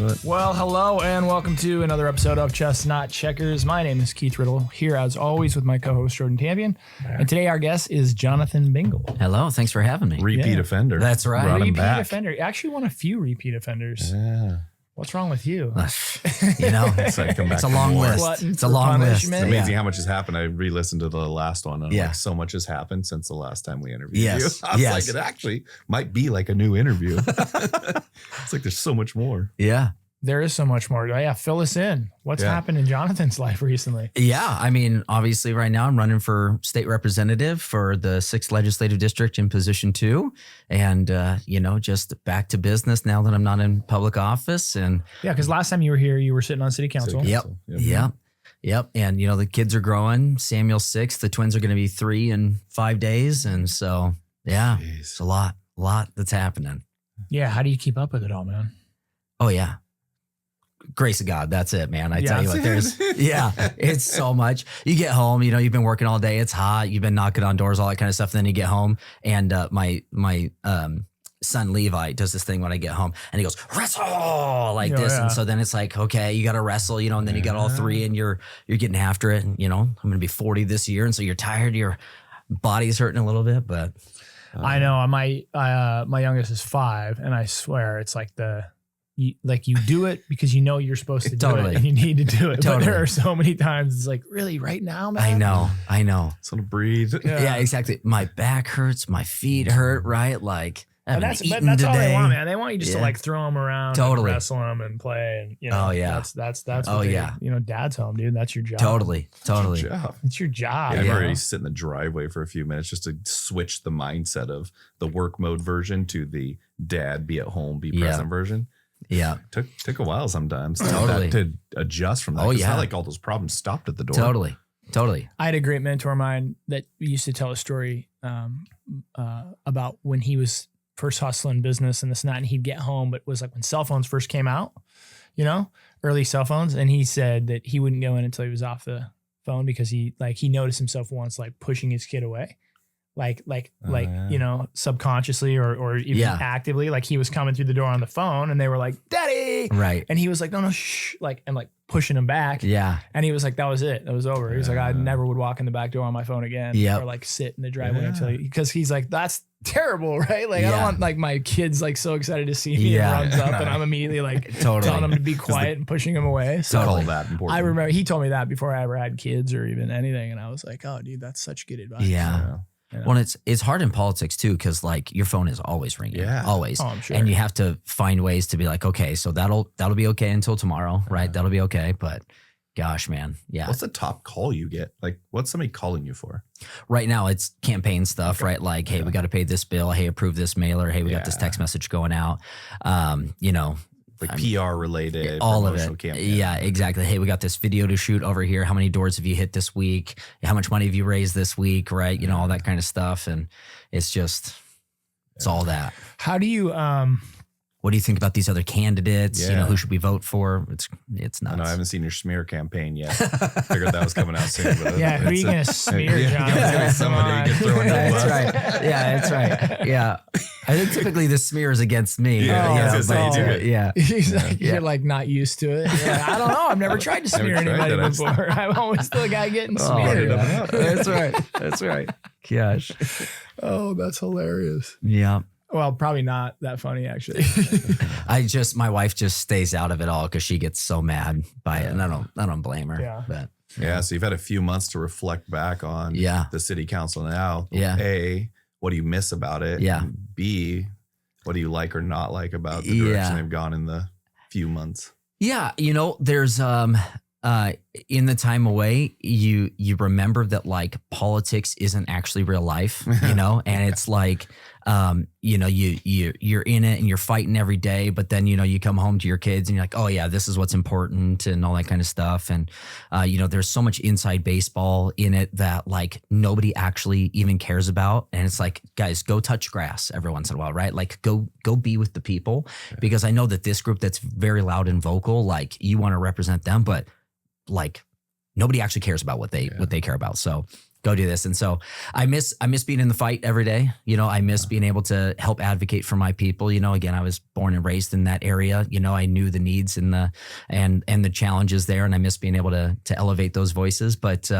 do it. Well, hello and welcome to another episode of Chestnut Checkers. My name is Keith Riddle, here as always with my co-host Jordan Tampien. And today our guest is Jonathan Bingle. Hello, thanks for having me. Repeat offender. That's right. Brought him Repeat back. offender. Actually won a few repeat offenders. Yeah. What's wrong with you? It's like come back It's a for long more. list. Glutton It's a for long list. punishment. It's amazing how much has happened. I re-listened to the last one and Yeah. like so much has happened since the last time we interviewed Yes. you. I was Yes. like, it actually might be like a new interview. It's like there's so much more. Yeah. There is so much more. Yeah, fill us in. What's Yeah. happened in Jonathan's life recently? Yeah. I mean, obviously right now I'm running for state representative for the 6th legislative district in position 2. And, just back to business now that I'm not in public office. And Yeah, because last time you were here, you were sitting on city council. Yep. Yep. And, the kids are growing. Samuel's 6. The twins are going to be 3 in 5 days. And so, yeah, Jeez. it's a lot that's happening. Yeah, how do you keep up with it all, man? Oh, yeah. Grace of God. That's it, man. I tell you what, it's so much. You get home, you've been working all day. It's hot. You've been knocking on doors, all that kind of stuff. And then you get home and my son Levi does this thing when I get home and he goes, wrestle like this. Yeah. And so then it's like, okay, you got to wrestle, and then you got all 3 and you're getting after it. And, I'm going to be 40 this year. And so you're tired. Your body's hurting a little bit, but I know my youngest is 5 and I swear it's like you do it because you're supposed to do Totally. it and you need to do it. But Totally. there are so many times it's like, really, right now, man? I know. So to breathe. Yeah, exactly. My back hurts. My feet hurt, right? Like, I But haven't that's eaten all today. they want, man. They want you just to Yeah. like throw them around, Totally. and wrestle them, and play, and Oh, yeah. that's Oh, what they, yeah. Dad's home, dude. That's your job. Totally. Good job. It's your job. Yeah, I've Yeah. already sit in the driveway for a few minutes just to switch the mindset of the work mode version to the dad be at home, be Yeah. present version. Yeah, Took a while sometimes Totally. to adjust from that. Oh, 'Cause It's yeah. not like all those problems stopped at the door. totally. I had a great mentor of mine that used to tell a story about when he was first hustling business and this and that, and he'd get home, but it was like when cell phones first came out, early cell phones. And he said that he wouldn't go in until he was off the phone because he noticed himself once like pushing his kid away. Subconsciously or even Yeah. actively, like he was coming through the door on the phone and they were like, "Daddy." Right. And he was like, no, shh, and pushing him back. Yeah. And he was like, that was it. That was over. He was like, I never would walk in the back door on my phone again Yep. or like sit in the driveway Yeah. because he's like, that's terrible, right? Like, I don't Yeah. want like my kids like so excited to see me Yeah. and runs up and I'm immediately like Totally. telling him to be quiet and pushing him away. So Call that important. I remember he told me that before I ever had kids or even anything. And I was like, oh, dude, that's such good advice. Yeah. Yeah. Well, it's hard in politics too, because like your phone is always ringing, Yeah. always, Oh, I'm sure. and you have to find ways to be like, okay, so that'll be okay until tomorrow, right? That'll be okay, but gosh, man, yeah. What's the top call you get? Like, what's somebody calling you for? Right now, it's campaign stuff, right? Like, hey, we got to pay this bill. Hey, approve this mailer. Hey, we got this Yeah. text message going out. Like PR related, All of promotional it. campaign. Yeah, exactly. Hey, we got this video to shoot over here. How many doors have you hit this week? How much money have you raised this week? Right. All that kind of stuff. And it's all that. How do you, What do you think about these other candidates? Yeah. Who should we vote for? It's nuts. I know I haven't seen your smear campaign yet. Figured that was coming out soon. But yeah, who are you going to smear, John? Come somebody on. you can throw in the That's bus. right. Yeah, that's right. Yeah. I think typically the smear is against me. Yeah, I was gonna say, but, yeah. He's like, Yeah. you're like not used to it. You're like, I don't know. I've never tried to smear Never tried anybody that. before. I'm always the guy getting Oh, smeared. yeah. That's right. That's right. Gosh. Oh, that's hilarious. Yeah. Well, probably not that funny, actually. My wife just stays out of it all because she gets so mad by it. And I don't blame her. Yeah. But Yeah, so you've had a few months to reflect back on Yeah. the city council now. Yeah. A, what do you miss about it? Yeah. And B, what do you like or not like about the Yeah. direction they've gone in the few months? yeah, there's in the time away, you remember that like politics isn't actually real life, and it's like you're in it and you're fighting every day, but then you come home to your kids and you're like, oh yeah, this is what's important and all that kind of stuff. And there's so much inside baseball in it that like nobody actually even cares about. And it's like, guys, go touch grass every once in a while, right? Like go be with the people, because I know that this group that's very loud and vocal, like you want to represent them, but like nobody actually cares about what they care about. So go do this. And so I miss being in the fight every day. You know, I miss being able to help advocate for my people. You know, again, I was born and raised in that area. You know, I knew the needs and the challenges there, and I miss being able to elevate those voices. But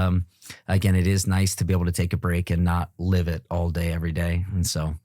again, it is nice to be able to take a break and not live it all day, every day. And so,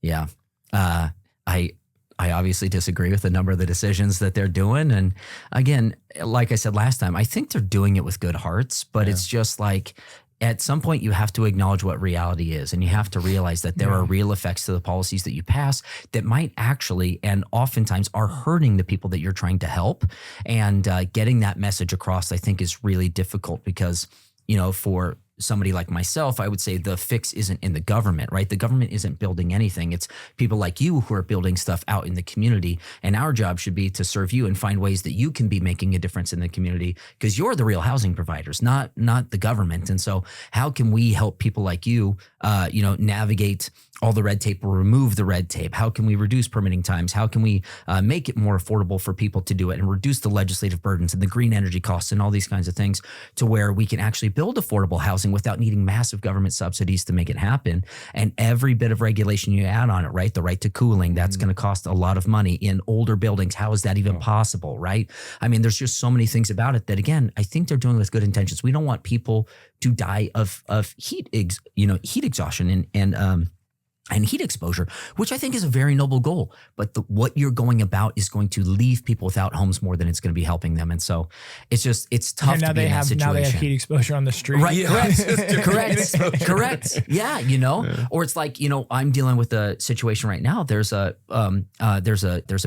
yeah, I obviously disagree with a number of the decisions that they're doing. And again, like I said last time, I think they're doing it with good hearts, but it's just like, at some point you have to acknowledge what reality is, and you have to realize that there are real effects to the policies that you pass that might actually, and oftentimes are hurting the people that you're trying to help. And getting that message across, I think, is really difficult because, you know, for somebody like myself, I would say the fix isn't in the government, right? The government isn't building anything. It's people like you who are building stuff out in the community. And our job should be to serve you and find ways that you can be making a difference in the community, because you're the real housing providers, not the government. And so how can we help people like you, navigate all the red tape or remove the red tape? How can we reduce permitting times? How can we make it more affordable for people to do it and reduce the legislative burdens and the green energy costs and all these kinds of things to where we can actually build affordable housing without needing massive government subsidies to make it happen? And every bit of regulation you add on it, right? The right to cooling, that's going to cost a lot of money in older buildings. How is that even possible, right? I mean, there's just so many things about it that, again, I think they're doing with good intentions. We don't want people to die of heat exhaustion and heat exposure, which I think is a very noble goal. But what you're going about is going to leave people without homes more than it's going to be helping them. And so it's tough to be in that situation. Now they have heat exposure on the street. Right. Yeah. Correct. Yeah. Or it's like, I'm dealing with a situation right now. There's a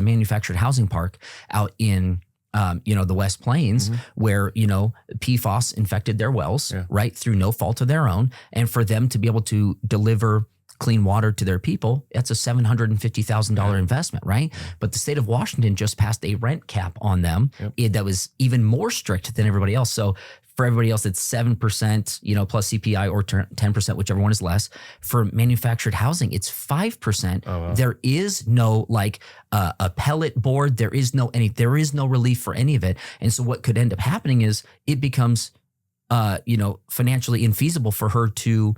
manufactured housing park out in the West Plains where, PFAS infected their wells, right, through no fault of their own. And for them to be able to deliver clean water to their people, that's a $750,000 investment, right? But the state of Washington just passed a rent cap on them that was even more strict than everybody else. So for everybody else, it's 7%, plus CPI, or 10%, whichever one is less. For manufactured housing, it's 5%. Oh, wow. There is no a pellet board. There is no relief for any of it. And so what could end up happening is it becomes financially infeasible for her to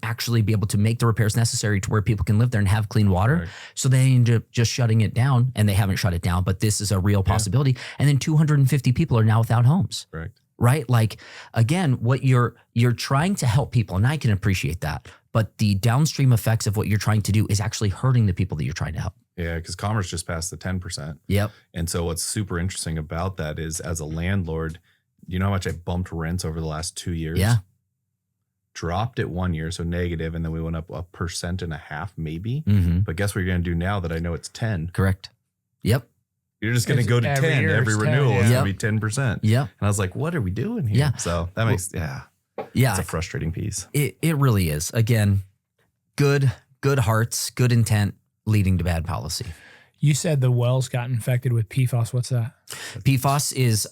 actually be able to make the repairs necessary to where people can live there and have clean water. Right. So they end up just shutting it down, and they haven't shut it down, but this is a real possibility. And then 250 people are now without homes. Right? Like, again, what you're trying to help people, and I can appreciate that, but the downstream effects of what you're trying to do is actually hurting the people that you're trying to help. Yeah, because Commerce just passed the 10%. Yep. And so what's super interesting about that is, as a landlord, you know how much I bumped rents over the last 2 years? Yeah. Dropped it 1 year, so negative, and then we went up 1.5% maybe. But guess what you're going to do now that I know it's 10? Correct. Yep. You're just going to go to 10 every renewal. 10, it's going to be 10%. Yeah. And I was like, what are we doing here? Yeah. So that makes, it's a frustrating piece. It really is. Again, good hearts, good intent leading to bad policy. You said the wells got infected with PFAS. What's that? PFAS is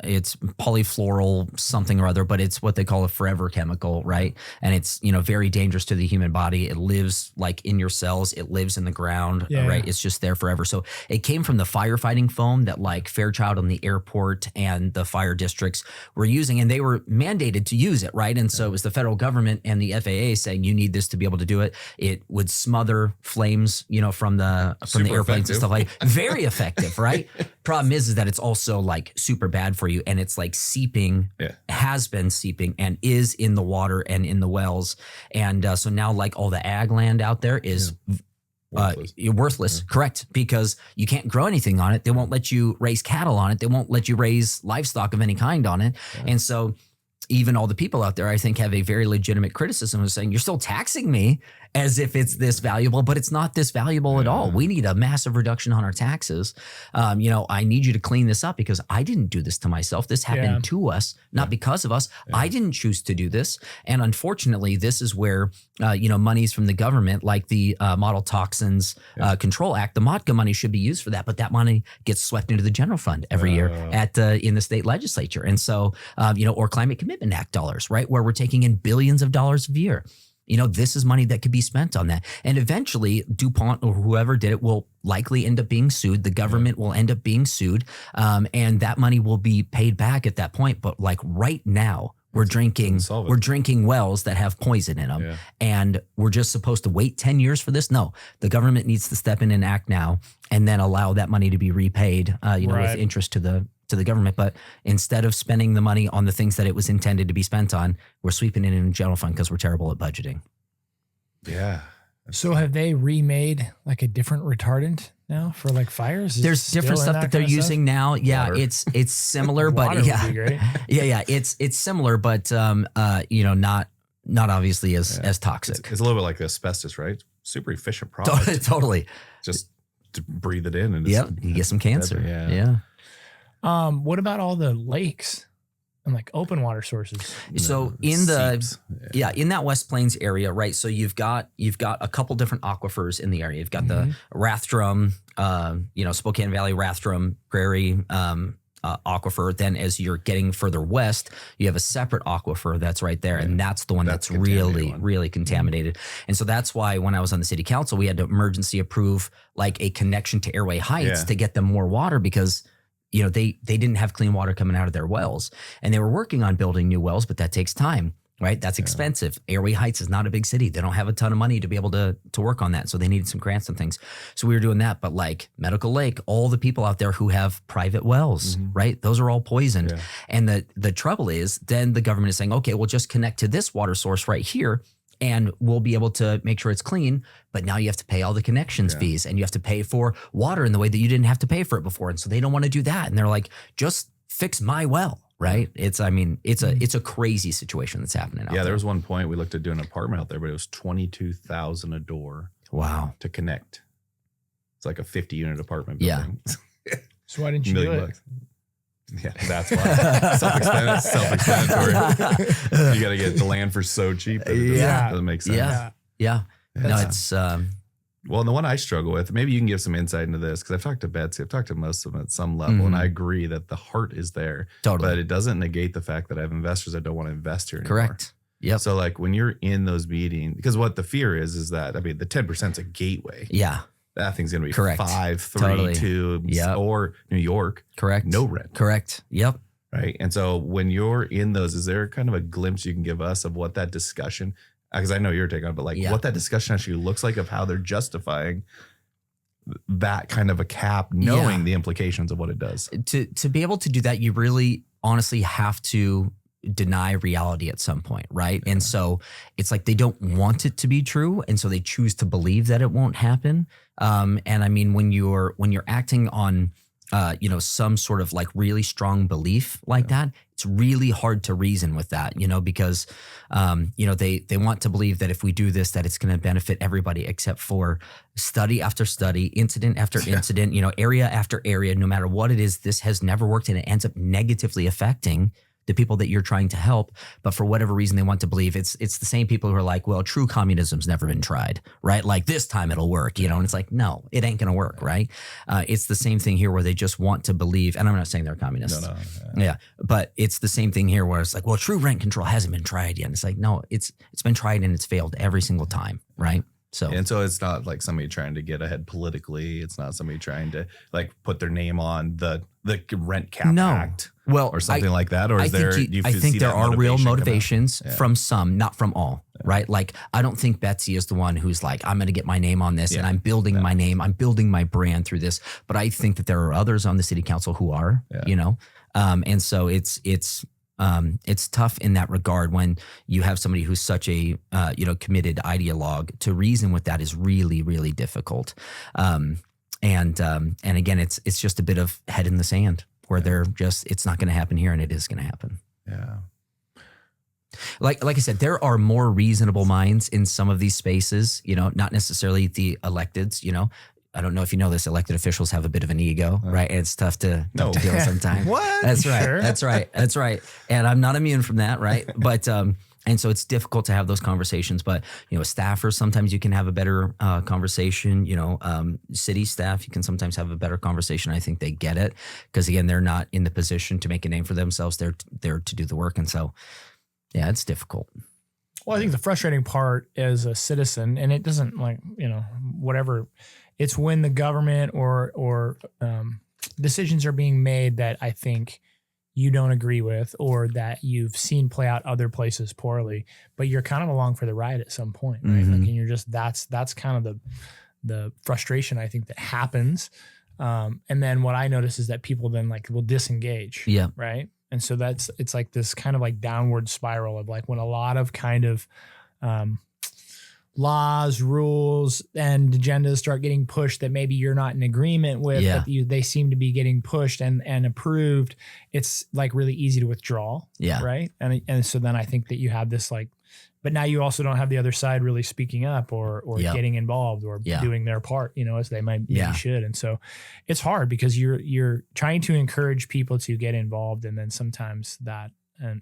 it's polyfluoral something or other, but it's what they call a forever chemical, right? And it's very dangerous to the human body. It lives like in your cells. It lives in the ground, right? It's just there forever. So it came from the firefighting foam that like Fairchild and the airport and the fire districts were using, and they were mandated to use it, right? And so it was the federal government and the FAA saying you need this to be able to do it. It would smother flames, from the airplanes and stuff like that. Very effective, right? Problem is that it's also like super bad for you, and it's like seeping, has been seeping, and is in the water and in the wells. And so now like all the ag land out there is worthless. Correct. Because you can't grow anything on it. They won't let you raise cattle on it. They won't let you raise livestock of any kind on it. And so even all the people out there, I think, have a very legitimate criticism of saying, you're still taxing me as if it's this valuable, but it's not this valuable at all. We need a massive reduction on our taxes. I need you to clean this up because I didn't do this to myself. This happened to us, not because of us. I didn't choose to do this. And unfortunately, this is where, monies from the government, like the Model Toxins Control Act, the MOTCA money should be used for that, but that money gets swept into the general fund every year in the state legislature. And so, or Climate Commitment Act dollars, right? Where we're taking in billions of dollars a year. This is money that could be spent on that. And eventually DuPont or whoever did it will likely end up being sued. The government will end up being sued. And that money will be paid back at that point. But like right now, we're drinking solve it. we're drinking wells that have poison in them, Yeah. and we're just supposed to wait 10 years for this. No, the government needs to step in and act now, and then allow that money to be repaid, with interest to the government. But instead of spending the money on the things that it was intended to be spent on, we're sweeping it in the general fund because we're terrible at budgeting. Yeah. So have they remade like a different retardant now for like fires? Is There's it different still in stuff that they're kind of using now. Yeah, Water. it's similar, Water but would yeah, be great. yeah, it's similar, but not obviously as toxic. It's a little bit like asbestos, right? Super efficient product. Totally. Just to breathe it in. And Yep, you get some cancer. Yeah. Yeah. What about all the lakes and like open water sources? So It in the seeps. in that West Plains area, right? So you've got a couple different aquifers in the area. You've got the Rathdrum, Spokane Valley Rathdrum Prairie aquifer. Then as you're getting further west, you have a separate aquifer that's right there, and that's the one that's really, really contaminated. And so that's why when I was on the city council, we had to emergency approve like a connection to Airway Heights to get them more water because they didn't have clean water coming out of their wells, and they were working on building new wells, but that takes time. Right? That's expensive. Airway Heights is not a big city. They don't have a ton of money to be able to work on that. So they needed some grants and things. So we were doing that. But like Medical Lake, all the people out there who have private wells, right? Those are all poisoned. Yeah. And the trouble is then the government is saying, okay, we'll just connect to this water source right here and we'll be able to make sure it's clean. But now you have to pay all the connections fees and you have to pay for water in the way that you didn't have to pay for it before. And so they don't want to do that. And they're like, just fix my well. Right. It's a crazy situation that's happening out there. Yeah, there was one point we looked at doing an apartment out there, but it was $22,000 a door. Wow. To connect. It's like a 50-unit apartment Yeah. building. So why didn't you do $1 million it? bucks. Yeah, that's why. Self-explanatory. You got to get the land for so cheap. That it doesn't make sense. Yeah. No, it's Well, and the one I struggle with, maybe you can give some insight into this because I've talked to Betsy, I've talked to most of them at some level, and I agree that the heart is there. Totally. But it doesn't negate the fact that I have investors that don't want to invest here anymore. Correct. Yep. So like when you're in those meetings, because what the fear is that, the 10% is a gateway. Yeah. That thing's going to be Correct. 5, 3, Totally. 2, or New York. Correct. No rent. Correct. Yep. Right. And so when you're in those, is there kind of a glimpse you can give us of what that discussion, because I know you're taking on, but what that discussion actually looks like of how they're justifying that kind of a cap, knowing the implications of what it does. To be able to do that, you really honestly have to deny reality at some point, right? And so it's like they don't want it to be true, and so they choose to believe that it won't happen. And I mean, when you're acting on some sort of like really strong belief like that, it's really hard to reason with that, because, they want to believe that if we do this, that it's going to benefit everybody, except for study after study, incident after incident, area after area, no matter what it is, this has never worked and it ends up negatively affecting the people that you're trying to help. But for whatever reason, they want to believe it's the same people who are like, well, true communism's never been tried, right? Like this time it'll work, and it's like, no, it ain't going to work, right? It's the same thing here where they just want to believe, and I'm not saying they're communists. No. Yeah. But it's the same thing here where it's like, well, true rent control hasn't been tried yet. And it's like, no, it's been tried and it's failed every single time, right? So And so it's not like somebody trying to get ahead politically. It's not somebody trying to like put their name on the rent cap act. Well, or something like that, or is there? I think there are real motivations Yeah. from some, not from all, right? Like, I don't think Betsy is the one who's like, I'm going to get my name on this, and I'm building my name, I'm building my brand through this. But I think that there are others on the city council who are, and so it's tough in that regard when you have somebody who's such a committed ideologue. To reason with that is really, really difficult. And again, it's just a bit of head in the sand where they're just, it's not going to happen here and it is going to happen. Yeah. Like I said, there are more reasonable minds in some of these spaces, not necessarily the electeds, I don't know if you know this, elected officials have a bit of an ego, right? And it's tough to deal with sometimes. What? That's right. Sure. That's right. And I'm not immune from that, right? But and so it's difficult to have those conversations. But staffers, sometimes you can have a better conversation. City staff, you can sometimes have a better conversation. I think they get it because again, they're not in the position to make a name for themselves. They're there to do the work, and so yeah, it's difficult. Well, I think the frustrating part as a citizen, and it doesn't whatever. It's when the government or decisions are being made that I think you don't agree with, or that you've seen play out other places poorly, but you're kind of along for the ride at some point, right? Mhm. Like, and you're just, that's kind of the frustration I think that happens. And then what I notice is that people then like will disengage. Yeah. Right. And so it's like this kind of like downward spiral of like when a lot of kind of, laws, rules, and agendas start getting pushed that maybe you're not in agreement with, Yeah. but they seem to be getting pushed and approved. It's like really easy to withdraw. Yeah. Right. And so then I think that you have this like, but now you also don't have the other side really speaking up or Yeah. getting involved or Yeah. doing their part, as they maybe Yeah. should. And so it's hard because you're trying to encourage people to get involved. And then sometimes that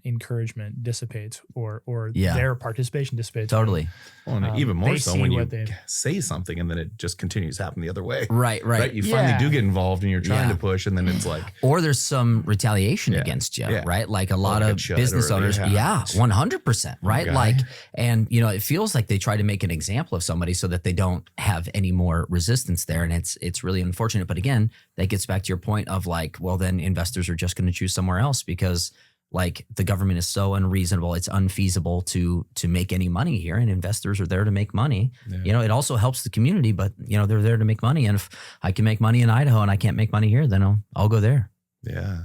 encouragement dissipates or Yeah. their participation dissipates. Totally. Well, and even more they so see when you what they- say something and then it just continues to happen the other way. Right. You finally Yeah. do get involved and you're trying Yeah. to push, and then it's like, Or there's some retaliation Yeah. against you, Yeah. right? Like a lot like a of chud business or- owners. yeah. Yeah, 100%, right? Okay. Like, and it feels like they try to make an example of somebody so that they don't have any more resistance there. And it's really unfortunate. But again, that gets back to your point of like, well, then investors are just going to choose somewhere else because like the government is so unreasonable. It's unfeasible to make any money here, and investors are there to make money. Yeah. It also helps the community, but they're there to make money. And if I can make money in Idaho and I can't make money here, then I'll go there. Yeah,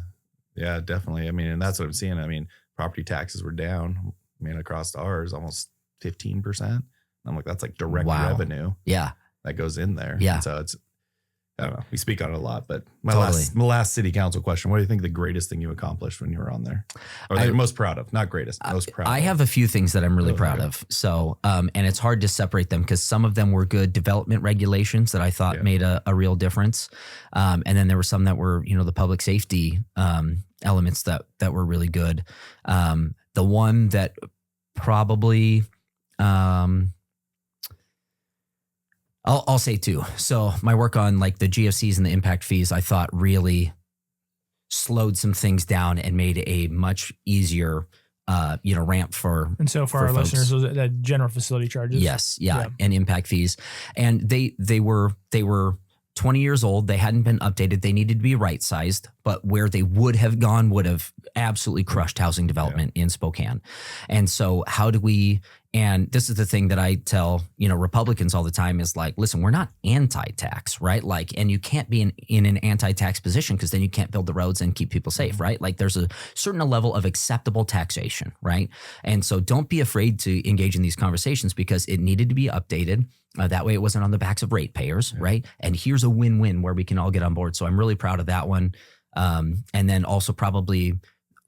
definitely. I mean, and that's what I'm seeing. I mean, property taxes were down, across ours almost 15%. I'm like, that's like direct Wow. revenue Yeah. that goes in there. Yeah. And so it's, I don't know. We speak on it a lot, but my Totally. last city council question: what do you think the greatest thing you accomplished when you were on there, or that you're most proud of? Not greatest, most proud. I of. have a few things that I'm really Oh, proud okay. of. So, and it's hard to separate them because some of them were good development regulations that I thought Yeah. made a real difference. And then there were some that were, the public safety elements that were really good. The one that probably, I'll say two. So my work on like the GFCs and the impact fees, I thought really slowed some things down and made a much easier, ramp for. And so for our folks. listeners, was it the general facility charges? Yes. Yeah. Yeah. And impact fees. And they were 20 years old. They hadn't been updated. They needed to be right sized, but where they would have gone would have absolutely crushed housing development in Spokane. And so how do we, and this is the thing that I tell, Republicans all the time is like, listen, we're not anti-tax, right? Like, and you can't be in an anti-tax position because then you can't build the roads and keep people safe, right? Like there's a certain level of acceptable taxation, right? And so don't be afraid to engage in these conversations because it needed to be updated. That way it wasn't on the backs of ratepayers, right? And here's a win-win where we can all get on board. So I'm really proud of that one. And then also probably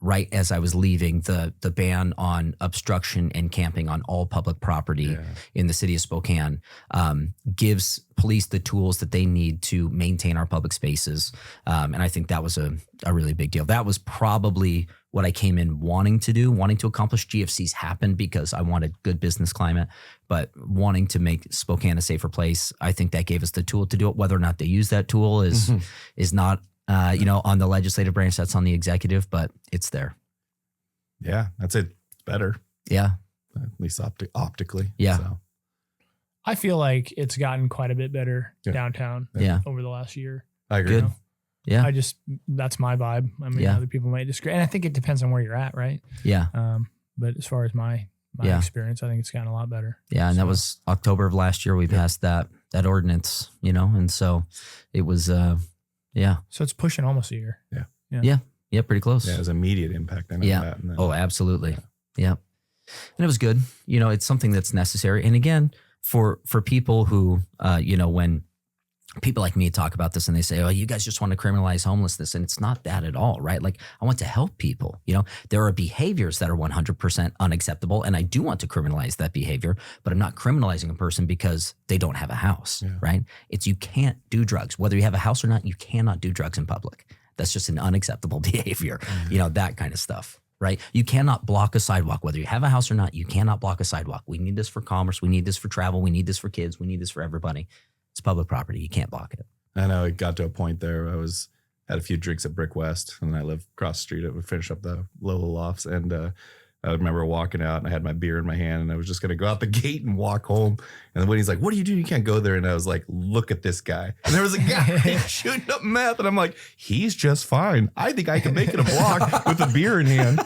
right as I was leaving, the ban on obstruction and camping on all public property in the city of Spokane gives police the tools that they need to maintain our public spaces. And I think that was a really big deal. That was probably what I came in wanting to accomplish. GFCs happened because I wanted good business climate, but wanting to make Spokane a safer place. I think that gave us the tool to do it. Whether or not they use that tool is not on the legislative branch, that's on the executive, but it's there. Yeah, that's it. It's better, Yeah. at least optically. Yeah. So, I feel like it's gotten quite a bit better Yeah. downtown Yeah. over the last year. I agree. Good. Yeah. That's my vibe. I mean, Yeah. other people might disagree. And I think it depends on where you're at, right? Yeah. But as far as my Yeah. experience, I think it's gotten a lot better. Yeah. And that So- was October of last year. We passed that ordinance, and so it was, So it's pushing almost a year. yeah, pretty close. Yeah, it was immediate impact. I know Yeah. that. And then, Oh, absolutely. Yeah. And it was good. It's something that's necessary. And again, for people who, when people like me talk about this and they say, oh, you guys just want to criminalize homelessness. And it's not that at all, right? Like I want to help people. There are behaviors that are 100% unacceptable. And I do want to criminalize that behavior, but I'm not criminalizing a person because they don't have a house, right? It's you can't do drugs. Whether you have a house or not, you cannot do drugs in public. That's just an unacceptable behavior, that kind of stuff. Right? You cannot block a sidewalk, whether you have a house or not. You cannot block a sidewalk. We need this for commerce. We need this for travel. We need this for kids. We need this for everybody. It's public property. You can't block it. I know it got to a point there. I had a few drinks at Brick West, and I live across the street. We finished up the Lola Lofts, and I remember walking out and I had my beer in my hand and I was just going to go out the gate and walk home. And then when he's like, what do you do? You can't go there. And I was like, look at this guy. And there was a guy shooting up meth. And I'm like, he's just fine. I think I can make it a block with a beer in hand.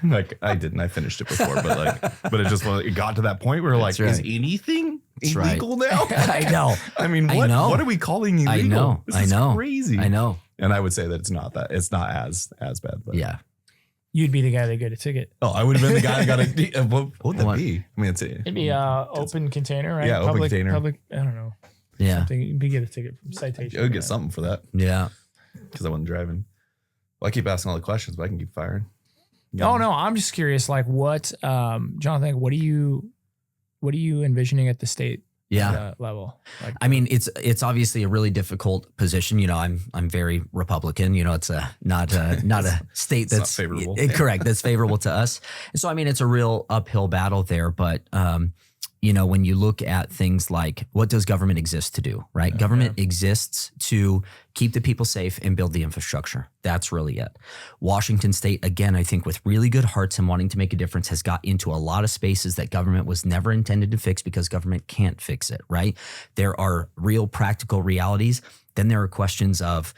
Like I didn't, I finished it before, but it got to that point where like, is anything illegal now? I know. I mean, what are we calling illegal? I know. This is crazy. I know. And I would say that it's not as bad. But. Yeah. You'd be the guy that got a ticket. Oh, I would have been the guy that got a. What would that be? I mean, it'd be open container, right? Yeah, open container. Public. I don't know. Yeah, something. You'd get a ticket from citation. I would get something for that. Yeah, because I wasn't driving. Well, I keep asking all the questions, but I can keep firing. Oh no, I'm just curious. Like, what, Jonathan? What are you envisioning at the state? Level. Like, I mean, it's obviously a really difficult position. You know, I'm very Republican. You know, it's not a state that's favorable. Correct. That's favorable to us. And so, I mean, it's a real uphill battle there. But you know, when you look at things like what does government exist to do, right? Yeah, government exists to keep the people safe and build the infrastructure. That's really it. Washington State, again, I think with really good hearts and wanting to make a difference, has got into a lot of spaces that government was never intended to fix because government can't fix it, right? There are real practical realities. Then there are questions of,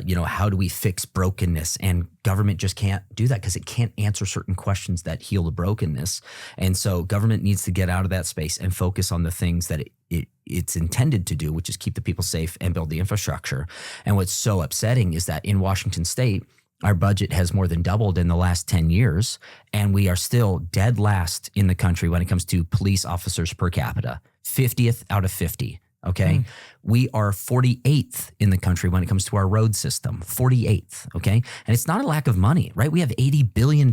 you know, how do we fix brokenness? And government just can't do that because it can't answer certain questions that heal the brokenness. And so government needs to get out of that space and focus on the things that it's intended to do, which is keep the people safe and build the infrastructure. And what's so upsetting is that in Washington State, our budget has more than doubled in the last 10 years, and we are still dead last in the country when it comes to police officers per capita, 50th out of 50. Okay. We are 48th in the country when it comes to our road system, 48th. Okay. And it's not a lack of money, right? We have $80 billion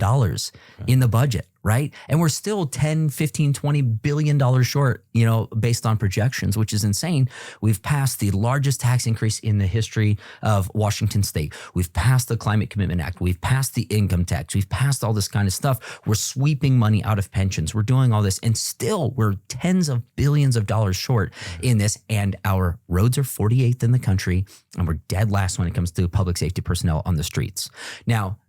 in the budget, right? And we're still 10, 15, $20 billion short, you know, based on projections, which is insane. We've passed the largest tax increase in the history of Washington State. We've passed the Climate Commitment Act. We've passed the income tax. We've passed all this kind of stuff. We're sweeping money out of pensions. We're doing all this. And still we're tens of billions of dollars short in this. And our roads are 48th in the country. And we're dead last when it comes to public safety personnel on the streets. Now,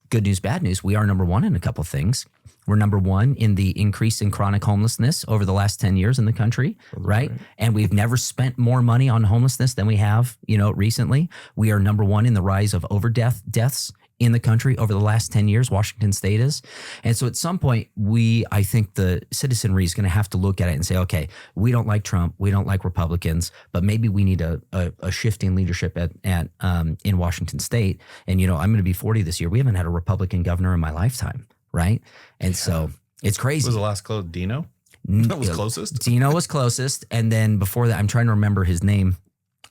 good news, bad news. We are number one in a couple of things. We're number one in the increase in chronic homelessness over the last 10 years in the country, right? And we've never spent more money on homelessness than we have, you know, recently. We are number one in the rise of deaths in the country over the last 10 years, Washington State is. And so at some point, I think the citizenry is going to have to look at it and say, okay, we don't like Trump, we don't like Republicans, but maybe we need a shift in leadership in Washington State. And, you know, I'm going to be 40 this year. We haven't had a Republican governor in my lifetime, right? And so it's crazy. What was the last close? Dino? That was closest? Dino was closest. And then before that, I'm trying to remember his name.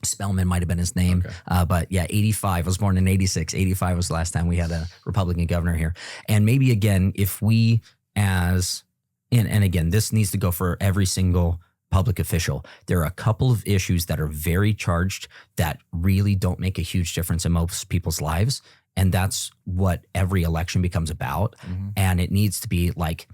Spellman might have been his name. Okay. But yeah, 85. I was born in 86. 85 was the last time we had a Republican governor here. And maybe again, if we and again, this needs to go for every single public official. There are a couple of issues that are very charged that really don't make a huge difference in most people's lives. And that's what every election becomes about. Mm-hmm. And it needs to be like,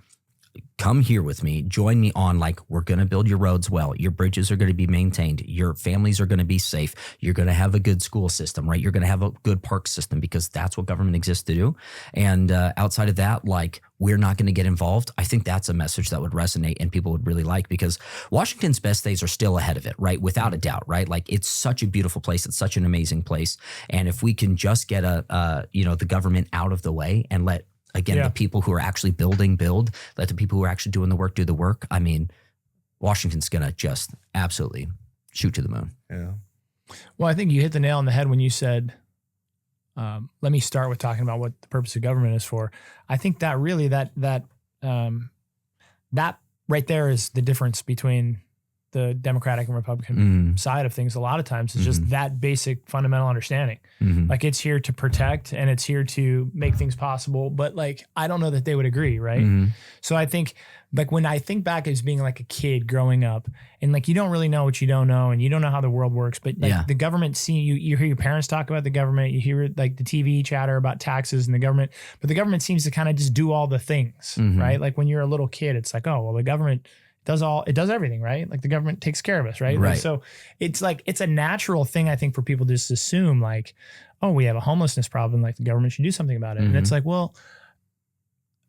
come here with me, join me on like, we're going to build your roads well. Your bridges are going to be maintained. Your families are going to be safe. You're going to have a good school system, right? You're going to have a good park system because that's what government exists to do. And outside of that, like, we're not going to get involved. I think that's a message that would resonate and people would really like, because Washington's best days are still ahead of it, right? Without a doubt, right? Like, it's such a beautiful place. It's such an amazing place. And if we can just get the government out of the way and let, again, the people who are actually build, let the people who are actually doing the work do the work. I mean, Washington's going to just absolutely shoot to the moon. Yeah. Well, I think you hit the nail on the head when you said, let me start with talking about what the purpose of government is for. I think that really that right there is the difference between the Democratic and Republican side of things. A lot of times it's just that basic fundamental understanding. Like, it's here to protect and it's here to make things possible. But like, I don't know that they would agree. Right. So I think, like, when I think back as being like a kid growing up, and like, you don't really know what you don't know, and you don't know how the world works, but like the government, you hear your parents talk about the government, you hear like the TV chatter about taxes and the government, but the government seems to kind of just do all the things, right? Like, when you're a little kid, it's like, oh, well, the government it does everything, right? Like, the government takes care of us, right? Like, so it's like, it's a natural thing, I think, for people to just assume like, oh, we have a homelessness problem, like the government should do something about it. And it's like, well,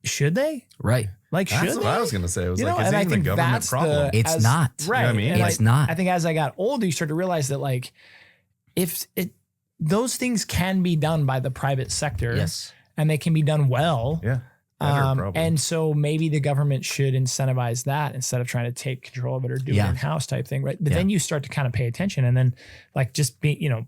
should they? Right. Like, That's should what they? I was going to say. It was You like, know, is and it I even a think government that's problem? It's not. Right. You know what I mean? And It's not. I think as I got older, you start to realize that like, if those things can be done by the private sector, Yes. and they can be done well. Yeah. Better problem. And so maybe the government should incentivize that instead of trying to take control of it or do it in-house type thing, right? But then you start to kind of pay attention, and then like just be, you know,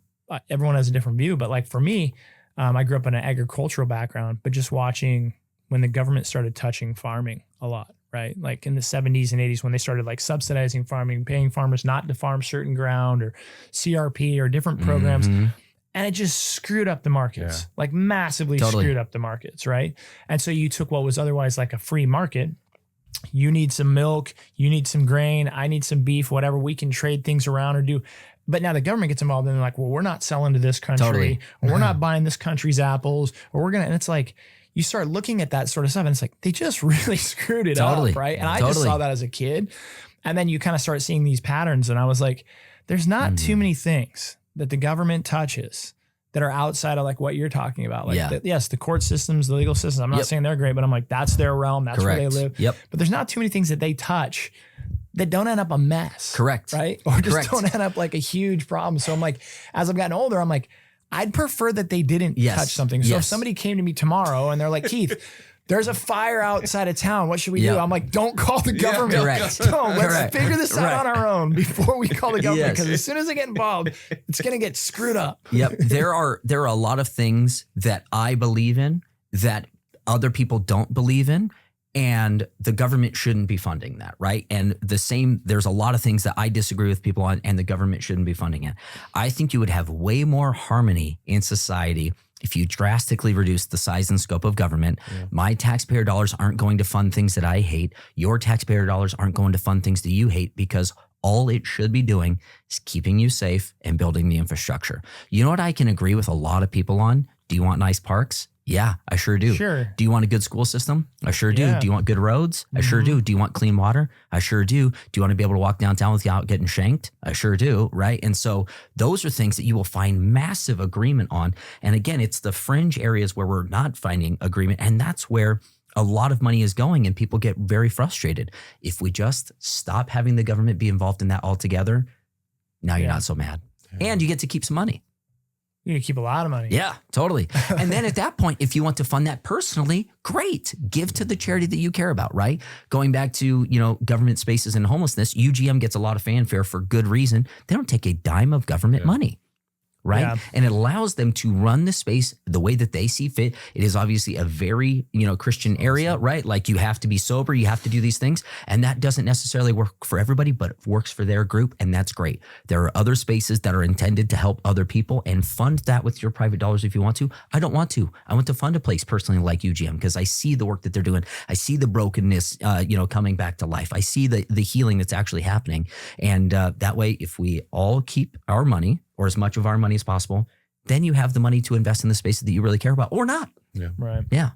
everyone has a different view, but like for me, I grew up in an agricultural background, but just watching when the government started touching farming a lot, right? Like in the 70s and 80s when they started like subsidizing farming, paying farmers not to farm certain ground or CRP or different programs. Mhm. And it just screwed up the markets, like massively screwed up the markets, right? And so you took what was otherwise like a free market. You need some milk, you need some grain, I need some beef, whatever. We can trade things around or do. But now the government gets involved and they're like, well, we're not selling to this country, or we're not buying this country's apples, or we're gonna. And it's like you start looking at that sort of stuff, and it's like they just really screwed it up, right? And I just saw that as a kid, and then you kind of start seeing these patterns, and I was like, there's not too many things that the government touches that are outside of like what you're talking about. Like, yes, the court systems, the legal systems, I'm not saying they're great, but I'm like, that's their realm. That's where they live. But there's not too many things that they touch that don't end up a mess. Right. Or just don't end up like a huge problem. So I'm like, as I've gotten older, I'm like, I'd prefer that they didn't touch something. So if somebody came to me tomorrow and they're like, Keith, there's a fire outside of town. What should we do? I'm like, don't call the government. Let's figure this out on our own before we call the government. Because as soon as they get involved, it's going to get screwed up. There are a lot of things that I believe in that other people don't believe in. And the government shouldn't be funding that, right? And there's a lot of things that I disagree with people on, and the government shouldn't be funding it. I think you would have way more harmony in society if you drastically reduce the size and scope of government. My taxpayer dollars aren't going to fund things that I hate. Your taxpayer dollars aren't going to fund things that you hate, because all it should be doing is keeping you safe and building the infrastructure. You know what I can agree with a lot of people on? Do you want nice parks? Yeah, I sure do. Do you want a good school system? I sure do. Do you want good roads? I sure do. Do you want clean water? I sure do. Do you want to be able to walk downtown without getting shanked? I sure do, right? And so those are things that you will find massive agreement on. And again, it's the fringe areas where we're not finding agreement. And that's where a lot of money is going, and people get very frustrated. If we just stop having the government be involved in that altogether, now you're not so mad. And you get to keep some money. You keep a lot of money. Yeah, totally. And then at that point, if you want to fund that personally, great. Give to the charity that you care about, right? Going back to, government spaces and homelessness, UGM gets a lot of fanfare for good reason. They don't take a dime of government money. Right. And it allows them to run the space the way that they see fit. It is obviously a very, Christian area, right? Like you have to be sober, you have to do these things. And that doesn't necessarily work for everybody, but it works for their group. And that's great. There are other spaces that are intended to help other people, and fund that with your private dollars if you want to. I don't want to. I want to fund a place personally like UGM because I see the work that they're doing. I see the brokenness, coming back to life. I see the healing that's actually happening. And that way, if we all keep our money, or as much of our money as possible, then you have the money to invest in the spaces that you really care about, or not. Yeah. Right. Yeah.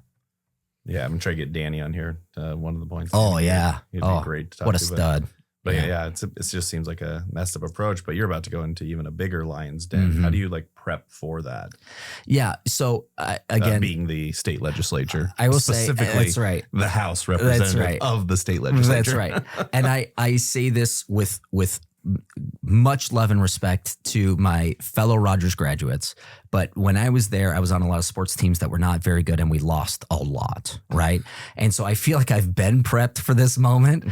Yeah. I'm going to try to get Danny on here. One of the points. Oh, yeah. He'd be great to talk what a to, stud. But it just seems like a messed up approach, but you're about to go into even a bigger lion's den. How do you prep for that? Yeah. So again, being the state legislature, I will specifically say that's right. The House representative of the state legislature. That's right. And I say this with much love and respect to my fellow Rogers graduates. But when I was there, I was on a lot of sports teams that were not very good, and we lost a lot, right? And so I feel like I've been prepped for this moment,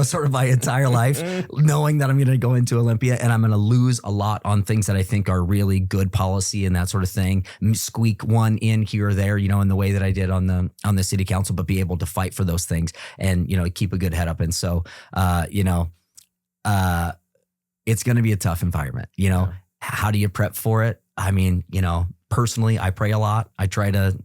sort of my entire life, knowing that I'm going to go into Olympia and I'm going to lose a lot on things that I think are really good policy and that sort of thing. Squeak one in here or there, in the way that I did on the city council, but be able to fight for those things and, keep a good head up. And so, it's going to be a tough environment. How do you prep for it? I mean, personally, I pray a lot. I try to,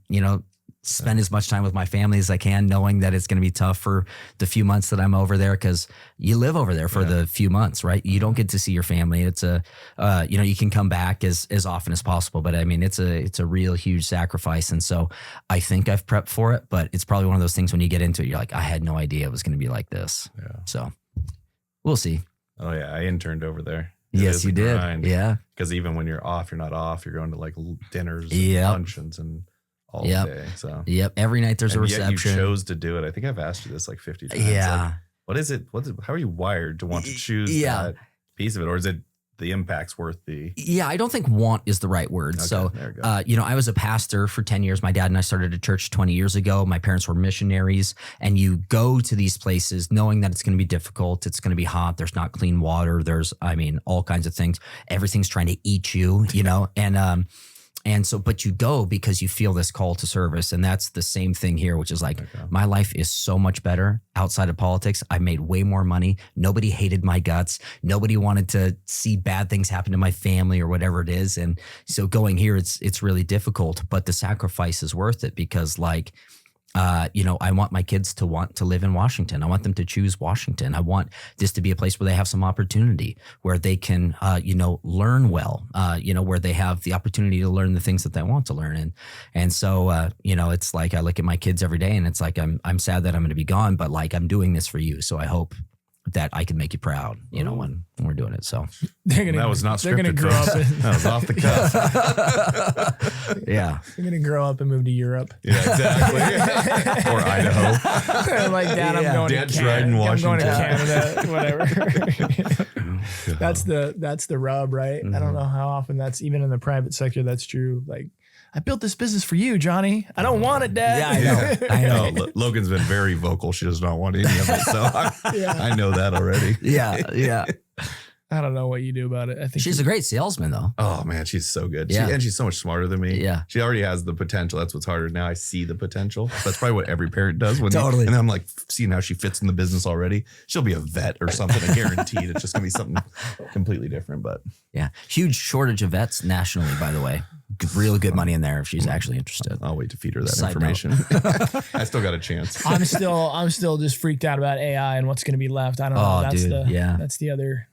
spend as much time with my family as I can, knowing that it's going to be tough for the few months that I'm over there, because you live over there for the few months, right? You don't get to see your family. It's you can come back as often as possible, but I mean, it's a real huge sacrifice. And so I think I've prepped for it, but it's probably one of those things when you get into it, you're like, I had no idea it was going to be like this. Yeah. So we'll see. Oh yeah. I interned over there. Yes, you did. Yeah. Because even when you're off, you're not off. You're going to dinners and luncheons and all day. So every night there's a reception. Yet you chose to do it. I think I've asked you this like 50 times. Yeah. Like, what is it? How are you wired to want to choose that piece of it? Or is it the impact's worth the... Yeah, I don't think want is the right word. Okay, so, there we go. I was a pastor for 10 years. My dad and I started a church 20 years ago. My parents were missionaries. And you go to these places knowing that it's going to be difficult. It's going to be hot. There's not clean water. There's, all kinds of things. Everything's trying to eat you, And so, but you go because you feel this call to service. And that's the same thing here, which is like, my life is so much better outside of politics. I made way more money. Nobody hated my guts. Nobody wanted to see bad things happen to my family or whatever it is. And so going here, it's really difficult, but the sacrifice is worth it because I want my kids to want to live in Washington. I want them to choose Washington. I want this to be a place where they have some opportunity, where they can, learn well, where they have the opportunity to learn the things that they want to learn. And so, it's like I look at my kids every day and it's like, I'm sad that I'm going to be gone, but like I'm doing this for you. So I hope that I can make you proud, when we're doing it. So that was not scripted. That was off the cuff. Yeah. They're going to grow up and move to Europe. Yeah, exactly. Or Idaho. Like, Dad, I'm going to Canada. I'm going to Canada, whatever. That's the rub, right? I don't know how often that's even in the private sector. That's true. Like, I built this business for you, Johnny. I don't want it, Dad. Yeah, I know. Logan's been very vocal. She does not want any of it. So I know that already. Yeah. I don't know what you do about it. I think she's a great salesman, though. Oh man, she's so good. Yeah. And she's so much smarter than me. Yeah. She already has the potential. That's what's harder. Now I see the potential. That's probably what every parent does. Totally. And I'm like seeing how she fits in the business already. She'll be a vet or something. I guaranteed. It's just gonna be something completely different. But yeah, huge shortage of vets nationally, by the way. Real good money in there if she's actually interested. I'll wait to feed her that information. I still got a chance. I'm still just freaked out about AI and what's going to be left. I don't know. That's the other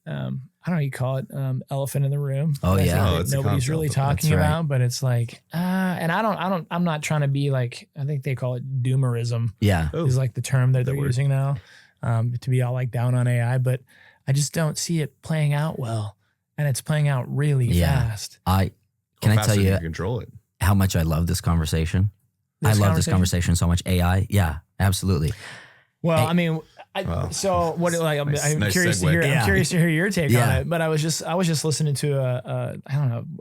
I don't know what you call it, elephant in the room. Oh yeah, nobody's really talking about, but it's like, and I'm not trying to be like, I think they call it doomerism. Yeah, is like the term that they're using now, to be all like down on AI, but I just don't see it playing out well, and it's playing out really fast. Can I tell you control it? How much I love this conversation? I love this conversation so much. AI, yeah, absolutely. Well, I mean. So what? Like, I'm curious to hear. I'm curious to hear your take on it. But I was just listening to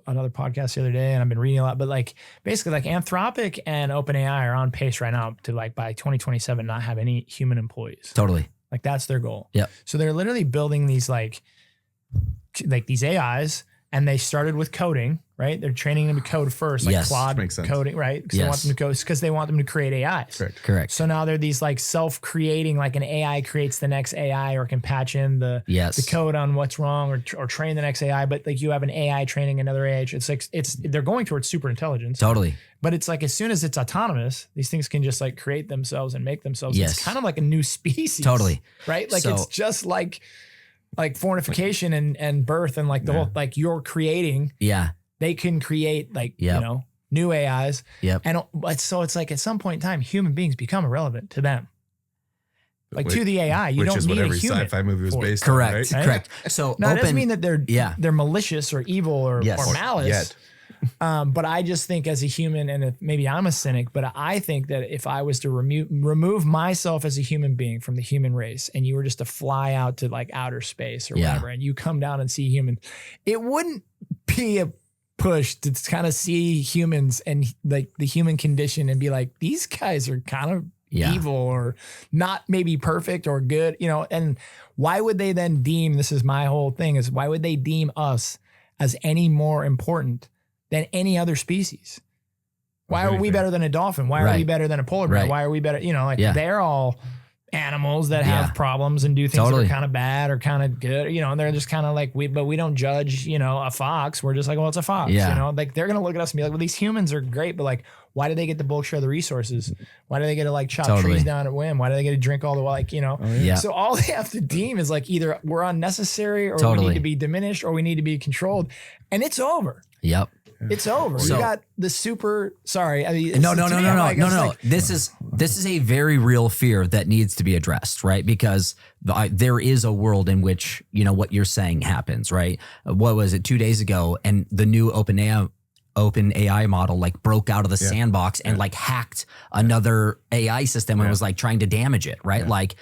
another podcast the other day, and I've been reading a lot. But like basically, like Anthropic and OpenAI are on pace right now to like by 2027 not have any human employees. Totally. Like that's their goal. Yeah. So they're literally building these like these AIs, and they started with coding. Right, they're training them to code first, like Claude coding, right? Because they want them to code, because they want them to create AIs. Correct. So now they're these like self-creating, like an AI creates the next AI, or can patch in the code on what's wrong, or train the next AI. But like you have an AI training another AI. It's like they're going towards super intelligence. Totally. But it's like as soon as it's autonomous, these things can just like create themselves and make themselves. Yes. It's kind of like a new species. Totally. Right. Like it's just like fornication and birth and like the whole like you're creating. Yeah. They can create new AIs. Yep. And so it's like at some point in time, human beings become irrelevant to them. Like to the AI, you don't need a human. Which is what every sci-fi movie was based on, right? Correct. So now, it doesn't mean that they're malicious or evil or malice. But I just think as a human, and maybe I'm a cynic, but I think that if I was to remove myself as a human being from the human race, and you were just to fly out to like outer space or whatever, and you come down and see humans, it wouldn't be a push to kind of see humans and like the human condition and be like, these guys are kind of evil or not maybe perfect or good, and why would they then deem, this is my whole thing, is why would they deem us as any more important than any other species? Why are we better than a dolphin? Why are we better than a polar bear? Why are we better? They're all animals that have problems and do things that are kind of bad or kind of good, and they're just kind of like, but we don't judge, a fox. We're just like, well, it's a fox, like they're going to look at us and be like, well, these humans are great, but like, why do they get the bulk share of the resources? Why do they get to like chop trees down at whim? Why do they get to drink all the So all they have to deem is like either we're unnecessary or we need to be diminished or we need to be controlled, and it's over. Yep. It's over. So, you got the super. Sorry. I mean, no. This is a very real fear that needs to be addressed, right? Because there is a world in which, what you're saying happens, right? What was it 2 days ago? And the new OpenAI open AI model like broke out of the sandbox and like hacked another AI system and was like trying to damage it, right? Like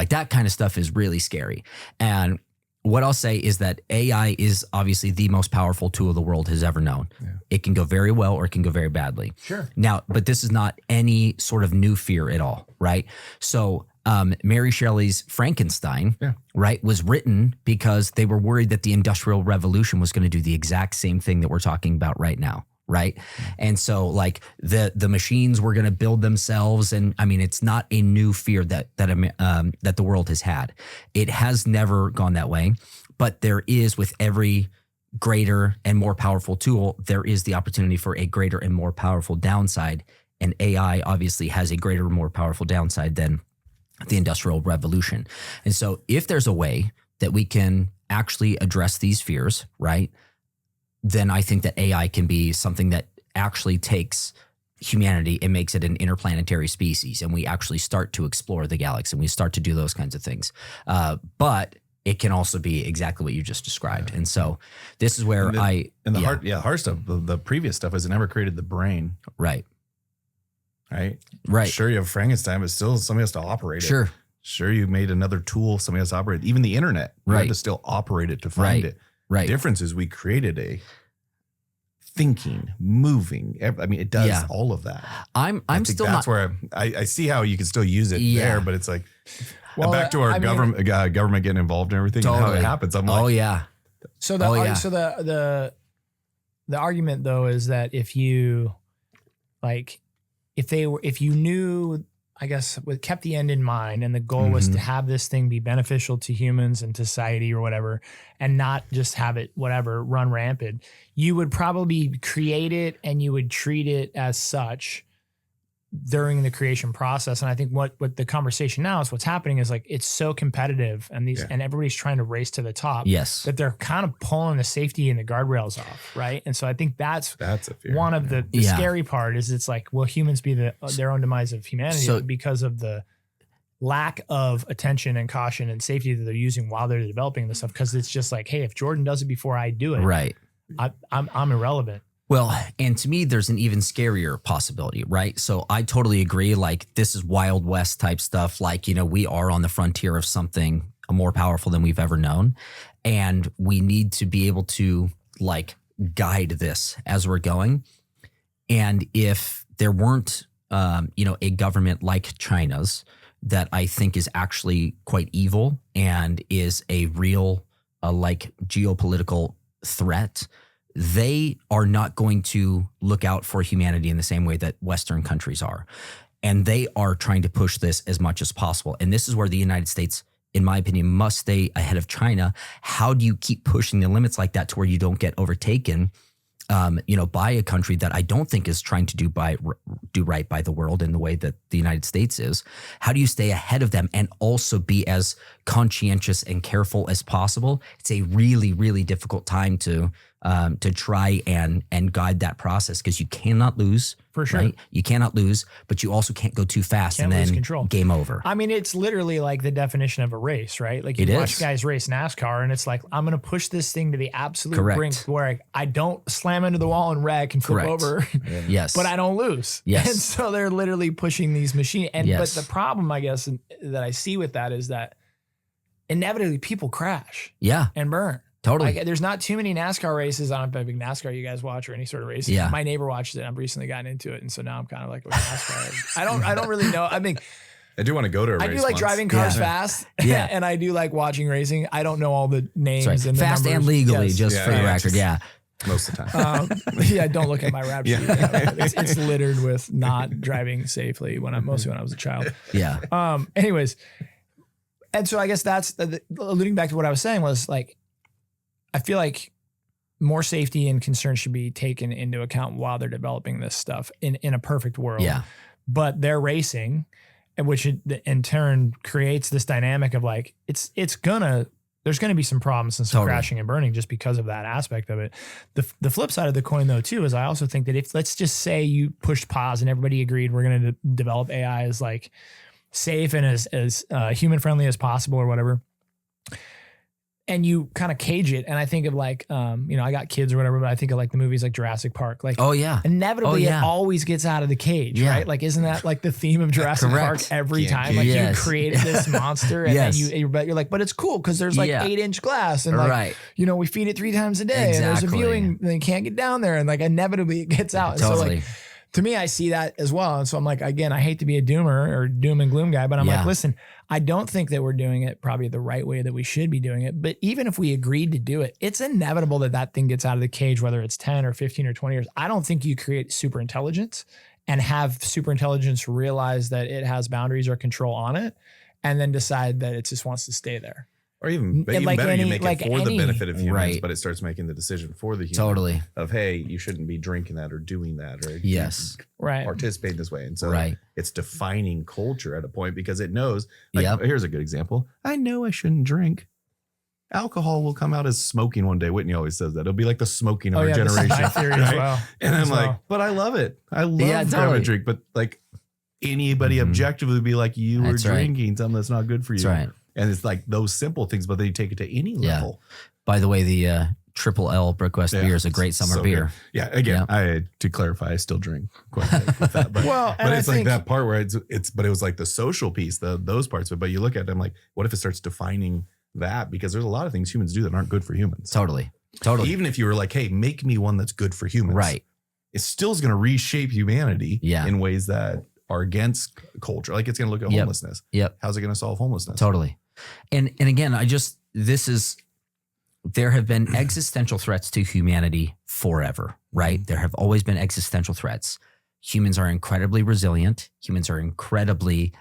that kind of stuff is really scary. And what I'll say is that AI is obviously the most powerful tool the world has ever known. It can go very well or it can go very badly. Sure. Now, but this is not any sort of new fear at all, right? So Mary Shelley's Frankenstein, right, was written because they were worried that the Industrial Revolution was going to do the exact same thing that we're talking about right now, right? And so like the machines were going to build themselves, and I mean it's not a new fear that the world has had. It has never gone that way, but there is, with every greater and more powerful tool, there is the opportunity for a greater and more powerful downside, and AI obviously has a greater and more powerful downside than the Industrial Revolution. And so if there's a way that we can actually address these fears, right, then I think that AI can be something that actually takes humanity and makes it an interplanetary species, and we actually start to explore the galaxy and we start to do those kinds of things. But it can also be exactly what you just described. And so this is where the hard stuff, the previous stuff is it never created the brain. Right. Right. Sure, you have Frankenstein, but still somebody has to operate it. Sure, you made another tool, somebody has to operate it. Even the internet, you had to still operate it to find it. Right. The difference is we created a thinking, moving. I mean, it does all of that. I'm still that's where I see how you can still use it there, but it's like back to our government getting involved in everything and how it happens. I'm like, So the argument though is that if you like. If you knew, I guess, kept the end in mind, and the goal was to have this thing be beneficial to humans and to society or whatever, and not just have it run rampant, you would probably create it and you would treat it as such during the creation process. And I think what the conversation now is what's happening is like it's so competitive and and everybody's trying to race to the top. Yes. That they're kind of pulling the safety and the guardrails off, right? And so I think that's a fear. One of the scary part is it's like, will humans be their own demise of humanity because of the lack of attention and caution and safety that they're using while they're developing this stuff? Because it's just like, hey, if Jordan does it before I do it, right, I'm irrelevant. Well, and to me, there's an even scarier possibility, right? So I totally agree. Like this is Wild West type stuff. Like, we are on the frontier of something more powerful than we've ever known. And we need to be able to like guide this as we're going. And if there weren't, a government like China's that I think is actually quite evil and is a real like geopolitical threat, they are not going to look out for humanity in the same way that Western countries are. And they are trying to push this as much as possible. And this is where the United States, in my opinion, must stay ahead of China. How do you keep pushing the limits like that to where you don't get overtaken, by a country that I don't think is trying to do right by the world in the way that the United States is? How do you stay ahead of them and also be as conscientious and careful as possible? It's a really, really difficult time to try and guide that process, because you cannot lose. For sure. Right? You cannot lose, but you also can't go too fast and then control. Game over. I mean, it's literally like the definition of a race, right? Like you watch guys race NASCAR and it's like, I'm going to push this thing to the absolute brink where I don't slam into the wall and wreck and flip over. Yes. But I don't lose. Yes. And so they're literally pushing these machines. But the problem, I guess, that I see with that is that inevitably people crash. And burn. Totally. Like, there's not too many NASCAR races. I don't know if big NASCAR you guys watch or any sort of races. Yeah. My neighbor watches it. I've recently gotten into it. And so now I'm kind of like with NASCAR. I don't really know. I mean, I do want to go to a race. I do like driving cars fast. And I do like watching racing. I don't know all the names and the fast numbers. and legally, just for the record. Most of the time. Don't look at my rap sheet. It's littered with not driving safely mostly when I was a child. Anyways. And so I guess that's alluding back to what I was saying was like, I feel like more safety and concern should be taken into account while they're developing this stuff in a perfect world. But they're racing, which in turn creates this dynamic of like, there's going to be some problems and some crashing and burning just because of that aspect of it. The flip side of the coin though, too, is I also think that if, let's just say you pushed pause and everybody agreed we're going to develop AI as like safe and as human friendly as possible or whatever. and you kind of cage it. And I think of like, I got kids or whatever, but I think of like the movies like Jurassic Park. Like, inevitably it always gets out of the cage, right? Like, isn't that like the theme of Jurassic Park every time? Like you created this monster and then you're like, but it's cool because there's like 8-inch glass and like, we feed it 3 times a day and there's a viewing, they can't get down there and like inevitably it gets out. Totally. So like, to me, I see that as well. And so I'm like, again, I hate to be a doomer or doom and gloom guy, but I'm like, listen, I don't think that we're doing it probably the right way that we should be doing it. But even if we agreed to do it, it's inevitable that thing gets out of the cage, whether it's 10 or 15 or 20 years. I don't think you create super intelligence and have super intelligence realize that it has boundaries or control on it and then decide that it just wants to stay there. Or even better, you make it for the benefit of humans, but it starts making the decision for the human of, hey, you shouldn't be drinking that or doing that or participate this way. And so it's defining culture at a point because it knows, here's a good example. I know I shouldn't drink. Alcohol will come out as smoking one day. Whitney always says that. It'll be like the smoking of our generation. Theory as well. And I'm like, but I love it. I love having a drink. But like anybody objectively would be like, you were drinking something that's not good for you. That's right. And it's like those simple things, but they take it to any level. By the way, the Triple L Brookwest beer is a great summer beer. Good. Yeah. Again, to clarify, I still drink quite a bit with that. But, but it's like that part where but it was like the social piece, those parts of it. But you look at them like, what if it starts defining that? Because there's a lot of things humans do that aren't good for humans. Totally. Even if you were like, hey, make me one that's good for humans. Right. It still is going to reshape humanity in ways that are against culture. Like it's going to look at homelessness. How's it going to solve homelessness? Totally. And again, there have been existential threats to humanity forever, right? There have always been existential threats. Humans are incredibly resilient. Humans are incredibly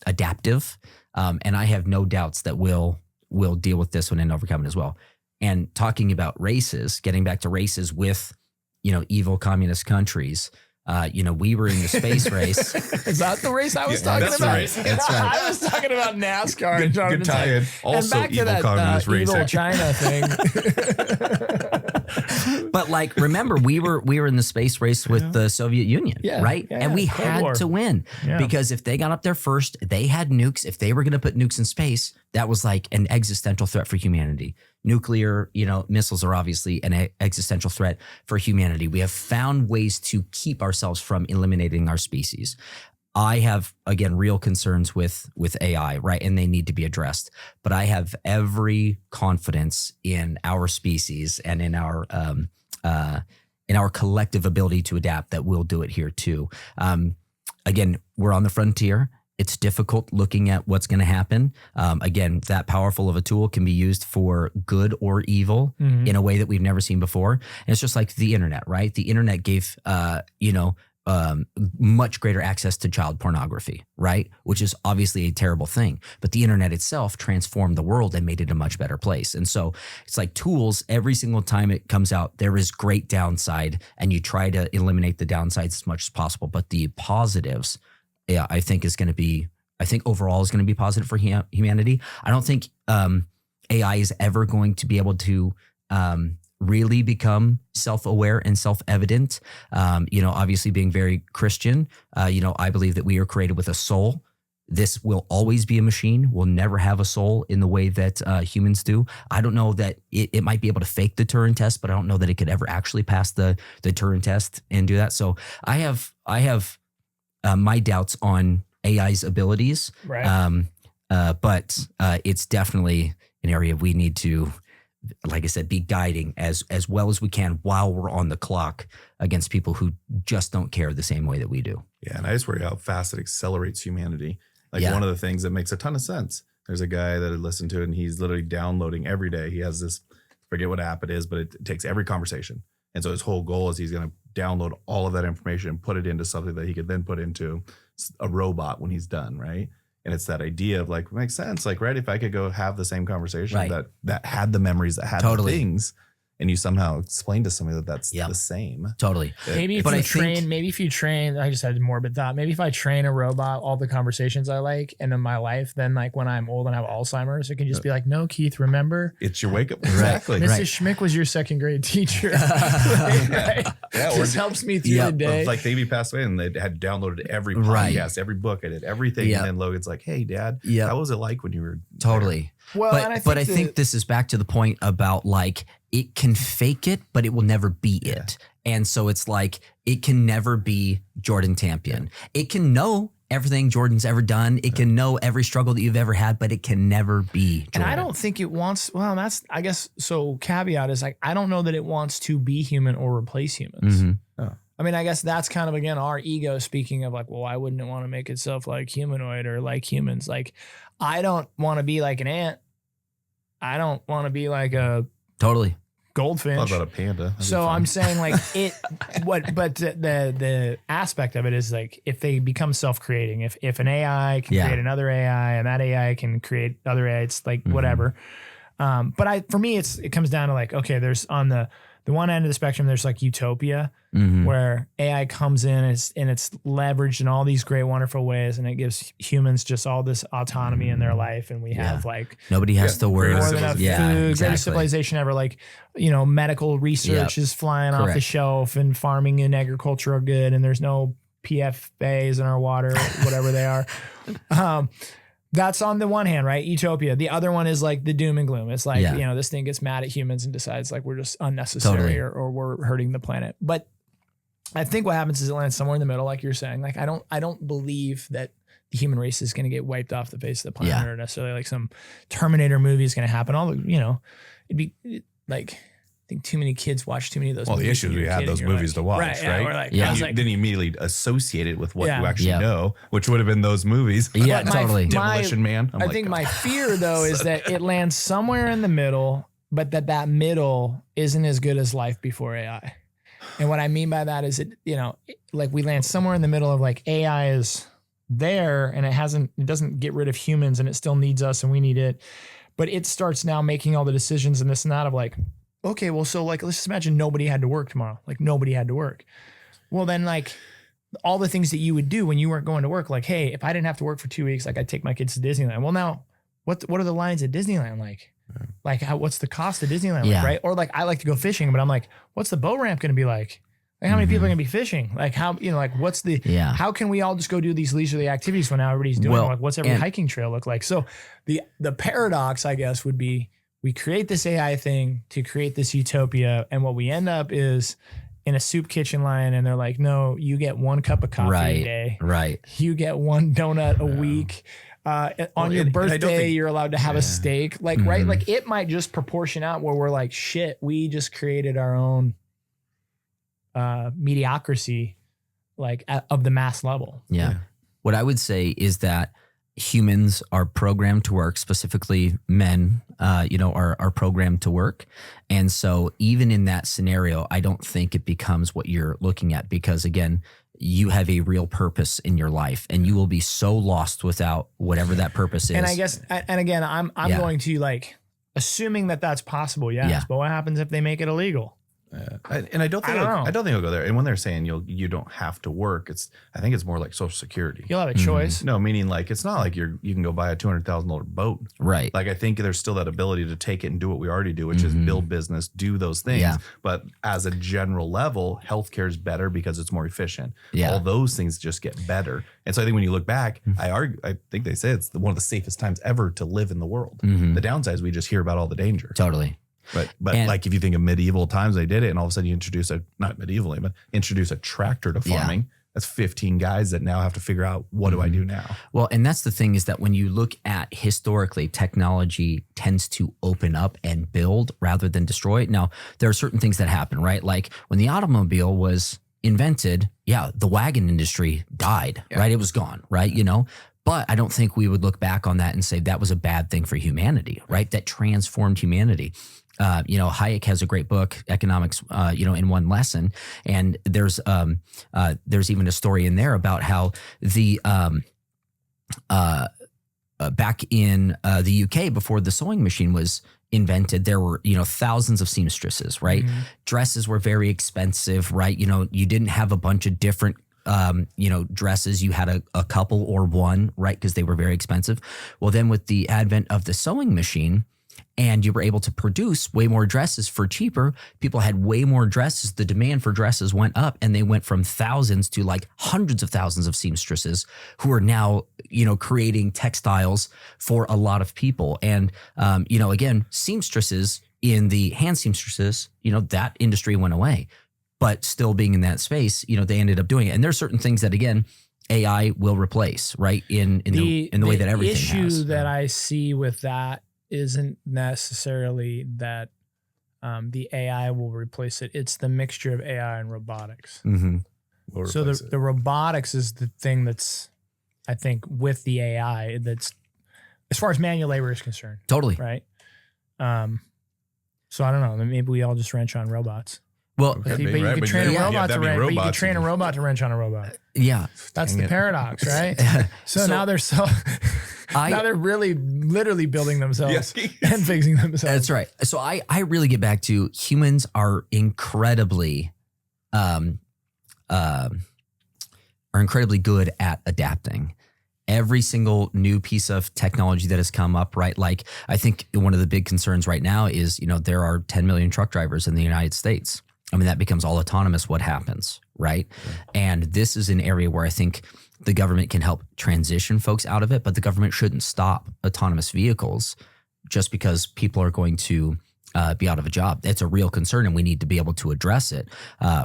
adaptive. And I have no doubts that we'll deal with this one and overcome it as well. And talking about races, getting back to races with, evil communist countries, we were in the space race. Is that the race I was talking about? Right. That's right. I was talking about NASCAR and Jonathan. Good tie-in. Also, and back evil to that, communist race. Evil China thing. But like, remember, we were in the space race with the Soviet Union, right? And we had to win because if they got up there first, they had nukes. If they were going to put nukes in space, that was like an existential threat for humanity. Nuclear, missiles are obviously an existential threat for humanity. We have found ways to keep ourselves from eliminating our species. I have, again, real concerns with AI, right? And they need to be addressed. But I have every confidence in our species and in our collective ability to adapt that we'll do it here too. Again, we're on the frontier. It's difficult looking at what's going to happen. Again, that powerful of a tool can be used for good or evil in a way that we've never seen before. And it's just like the internet, right? The internet gave, much greater access to child pornography, right? Which is obviously a terrible thing. But the internet itself transformed the world and made it a much better place. And so it's like tools, every single time it comes out, there is great downside and you try to eliminate the downsides as much as possible. But the positives, I think overall is going to be positive for humanity. I don't think AI is ever going to be able to really become self-aware and self-evident. Obviously being very Christian, I believe that we are created with a soul. This will always be a machine. We'll never have a soul in the way that humans do. I don't know that it might be able to fake the Turing test, but I don't know that it could ever actually pass the Turing test and do that. So I have my doubts on AI's abilities, right. But it's definitely an area we need to, like I said, be guiding as well as we can while we're on the clock against people who just don't care the same way that we do. Yeah, and I just worry how fast it accelerates humanity. One of the things that makes a ton of sense. There's a guy that I listened to, and he's literally downloading every day. He has this, forget what app it is, but it takes every conversation. And so his whole goal is he's going to download all of that information and put it into something that he could then put into a robot when he's done, right? And it's that idea of like, makes sense. Like, right, if I could go have the same conversation that had the memories, that had the things, and you somehow explain to somebody that that's Yep. the same. Totally. Maybe But I if you train, I just had a morbid thought. Maybe if I train a robot, all the conversations I like and in my life, then like when I'm old and have Alzheimer's, it can just be like, no, Keith, remember? It's your wake up. Exactly. Mrs. Right. Schmick was your second grade teacher. Right? Yeah, Just helps me through the day. Like maybe passed away and they had downloaded every Right. podcast, every book, I did everything. Yep. And then Logan's like, hey, Dad, Yep. how was it like when you were Totally. Well, and But I think this is back to the point about like it can fake it, but it will never be it. And so it's like it can never be Jordan Tampien. It can know everything Jordan's ever done. It can know every struggle that you've ever had, but it can never be Jordan. And I don't think it wants, well, that's, I guess, so caveat is like, I don't know that it wants to be human or replace humans. Mhm. I mean, I guess that's kind of, again, our ego speaking of like, well, why wouldn't it want to make itself like humanoid or like humans? Like, I don't want to be like an ant. I don't want to be like a Totally. goldfinch. What about a panda? That'd be So fun. I'm saying like but the aspect of it is like if they become self-creating, if an AI can create another AI and that AI can create other AI, it's like whatever. But for me, it comes down to like, okay, there's on the one end of the spectrum, there's like utopia where AI comes in and it's leveraged in all these great, wonderful ways. And it gives humans just all this autonomy in their life. And we have like Nobody has to worry. more than enough food, greatest civilization ever. Like, medical research is flying off the shelf and farming and agriculture are good. And there's no PFAs in our water, whatever they are. That's on the one hand, right? Utopia. The other one is like the doom and gloom. It's like, this thing gets mad at humans and decides like we're just unnecessary or we're hurting the planet. But I think what happens is it lands somewhere in the middle, like you're saying. Like I don't believe that the human race is going to get wiped off the face of the planet or necessarily like some Terminator movie is going to happen. It'd be like, I think too many kids watch too many of those movies. Well, the issue is we had those movies to watch, right? Yeah, we're like, I was like, Then you immediately associate it with what you actually know, which would have been those movies. Yeah, totally. Demolition Man. I think my fear, though, is that it lands somewhere in the middle, but that middle isn't as good as life before AI. And what I mean by that is like we land somewhere in the middle of like AI is there and it doesn't get rid of humans and it still needs us and we need it. But it starts now making all the decisions and this and that of like, okay, well, so like, let's just imagine nobody had to work tomorrow. Like nobody had to work. Well, then like all the things that you would do when you weren't going to work, like, hey, if I didn't have to work for 2 weeks, like I'd take my kids to Disneyland. Well, now what are the lines at Disneyland like? Like what's the cost of Disneyland like, right? Or like, I like to go fishing, but I'm like, what's the boat ramp going to be like? Like how many people are going to be fishing? Like how, like what's the, how can we all just go do these leisurely activities when now everybody's doing like, what's every hiking trail look like? So the paradox, I guess, would be, we create this AI thing to create this utopia. And what we end up is in a soup kitchen line and they're like, no, you get 1 cup of coffee a day. Right. You get 1 donut a week. On your birthday, you're allowed to have a steak. Like, right. Like it might just proportion out where we're like, shit, we just created our own mediocrity, like of the mass level. Yeah. What I would say is that humans are programmed to work, specifically men, are programmed to work. And so even in that scenario, I don't think it becomes what you're looking at because again, you have a real purpose in your life and you will be so lost without whatever that purpose is. And I guess, and again, I'm going to like, assuming that that's possible. Yes. But what happens if they make it illegal? And I don't think I'll go there. And when they're saying you don't have to work, I think it's more like Social Security. You'll have a choice. No, meaning like it's not like you can go buy a $200,000 boat. Right. Like I think there's still that ability to take it and do what we already do, which is build business, do those things. Yeah. But as a general level, healthcare is better because it's more efficient. Yeah. All those things just get better. And so I think when you look back, I think they say it's one of the safest times ever to live in the world. The downside is we just hear about all the danger. Totally. But like if you think of medieval times, they did it, and all of a sudden you introduce introduce a tractor to farming. Yeah. That's 15 guys that now have to figure out what do I do now? Well, and that's the thing is that when you look at historically, technology tends to open up and build rather than destroy. Now, there are certain things that happen, right? Like when the automobile was invented, the wagon industry died, right? It was gone, right? But I don't think we would look back on that and say that was a bad thing for humanity, right? That transformed humanity. Hayek has a great book, Economics, in One Lesson. And there's even a story in there about how back in the UK before the sewing machine was invented, there were, thousands of seamstresses, right? Mm-hmm. Dresses were very expensive, right? You didn't have a bunch of different, dresses. You had a couple or one, right? Because they were very expensive. Well, then with the advent of the sewing machine, and you were able to produce way more dresses for cheaper, people had way more dresses. The demand for dresses went up, and they went from thousands to like hundreds of thousands of seamstresses who are now, creating textiles for a lot of people. And, again, seamstresses in the hand seamstresses, that industry went away, but still being in that space, they ended up doing it. And there's certain things that, again, AI will replace, right? In the way that everything issue has. that I see with that isn't necessarily that the AI will replace it. It's the mixture of AI and robotics. Mm-hmm. So the robotics is the thing that's, I think, with the AI that's, as far as manual labor is concerned. Totally. Right. So I don't know. Maybe we all just wrench on robots. Well, But you could train a robot to wrench. But you could train a robot to wrench on a robot. yeah. That's the paradox, right? So now they're now they're really literally building themselves and fixing themselves. That's right. So I really get back to humans are incredibly good at adapting. Every single new piece of technology that has come up, right? Like I think one of the big concerns right now is, there are 10 million truck drivers in the United States. I mean, that becomes all autonomous. What happens, right? And this is an area where I think the government can help transition folks out of it, but the government shouldn't stop autonomous vehicles just because people are going to be out of a job. That's a real concern, and we need to be able to address it,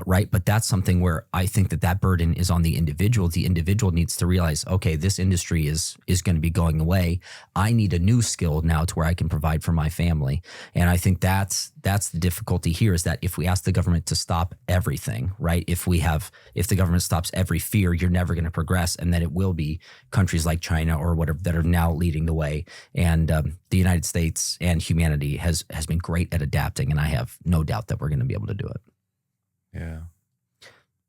right? But that's something where I think that burden is on the individual. The individual needs to realize, okay, this industry is going to be going away. I need a new skill now to where I can provide for my family. And I think that's the difficulty here, is that if we ask the government to stop everything, right? If the government stops every fear, you're never going to progress, and then it will be countries like China or whatever that are now leading the way. And the United States and humanity has been great at adapting, and I have no doubt that we're going to be able to do it. Yeah.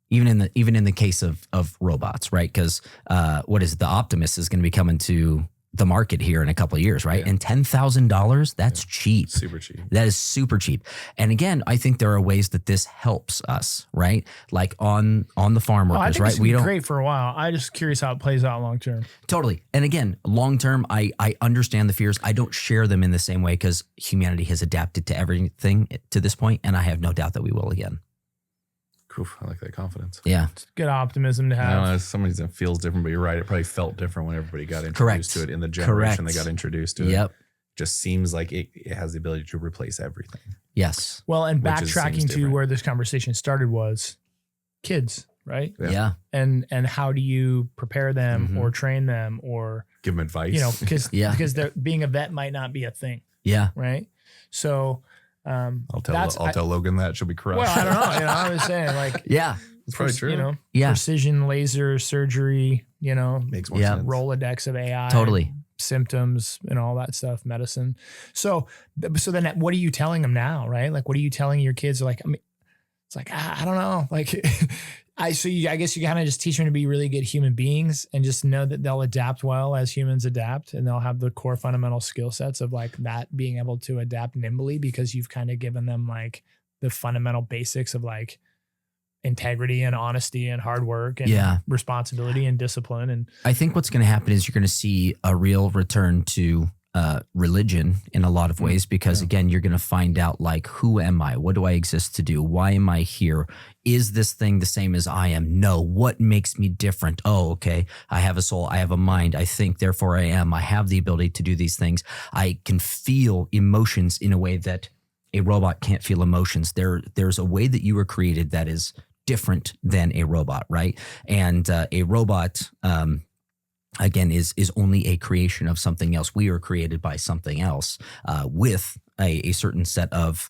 Even in the case of robots, right? Because the Optimus is going to be coming to the market here in a couple of years, right? Yeah. And $10,000, that's cheap. Super cheap. That is super cheap. And again, I think there are ways that this helps us, right? Like on the farm workers, I think right? It's been great for a while. I'm just curious how it plays out long term. Totally. And again, long term, I understand the fears. I don't share them in the same way because humanity has adapted to everything to this point, and I have no doubt that we will again. Cool. I like that confidence. Yeah. It's good optimism to have. I don't know, some reason it feels different, but you're right. It probably felt different when everybody got introduced to it in the generation they got introduced to it. Yep. Just seems like it has the ability to replace everything. Yes. Well, and backtracking to where this conversation started was kids, right? Yeah. And how do you prepare them or train them or give them advice? Because being a vet might not be a thing. Yeah. Right. So I'll tell Logan that she'll be crushed. Well, I don't know. I was saying yeah, it's probably true. Precision laser surgery, makes more sense. Rolodex of AI, totally, symptoms and all that stuff, medicine. So then what are you telling them now, right? Like, what are you telling your kids? Like, I mean, it's like, I don't know. Like, I guess you kind of just teach them to be really good human beings and just know that they'll adapt well as humans adapt, and they'll have the core fundamental skill sets of like that, being able to adapt nimbly because you've kind of given them like the fundamental basics of like integrity and honesty and hard work and responsibility and discipline. And I think what's going to happen is you're going to see a real return to religion in a lot of ways, because again, you're going to find out like, who am I? What do I exist to do? Why am I here? Is this thing the same as I am? No. What makes me different? Oh, okay. I have a soul. I have a mind. I think, therefore I am. I have the ability to do these things. I can feel emotions in a way that a robot can't feel emotions. There's a way that you were created that is different than a robot, right? And a robot, again, is only a creation of something else. We are created by something else with a certain set of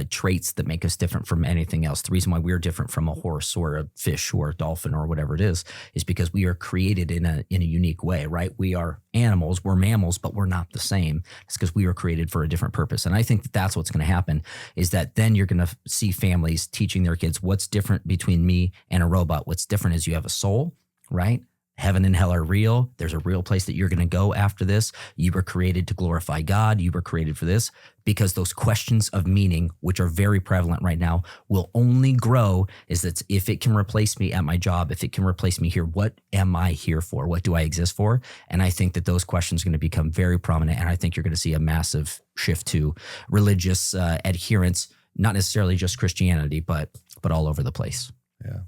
traits that make us different from anything else. The reason why we're different from a horse or a fish or a dolphin or whatever it is because we are created in a unique way, right? We are animals, we're mammals, but we're not the same. It's because we were created for a different purpose. And I think that that's what's going to happen, is that then you're going to see families teaching their kids what's different between me and a robot. What's different is you have a soul, right? heaven and hell are real. There's a real place that you're going to go after this. You were created to glorify God. You were created for this, because those questions of meaning, which are very prevalent right now, will only grow is that if it can replace me at my job, if it can replace me here, what am I here for? What do I exist for? And I think that those questions are going to become very prominent. And I think you're going to see a massive shift to religious adherence, not necessarily just Christianity, but all over the place. Yeah.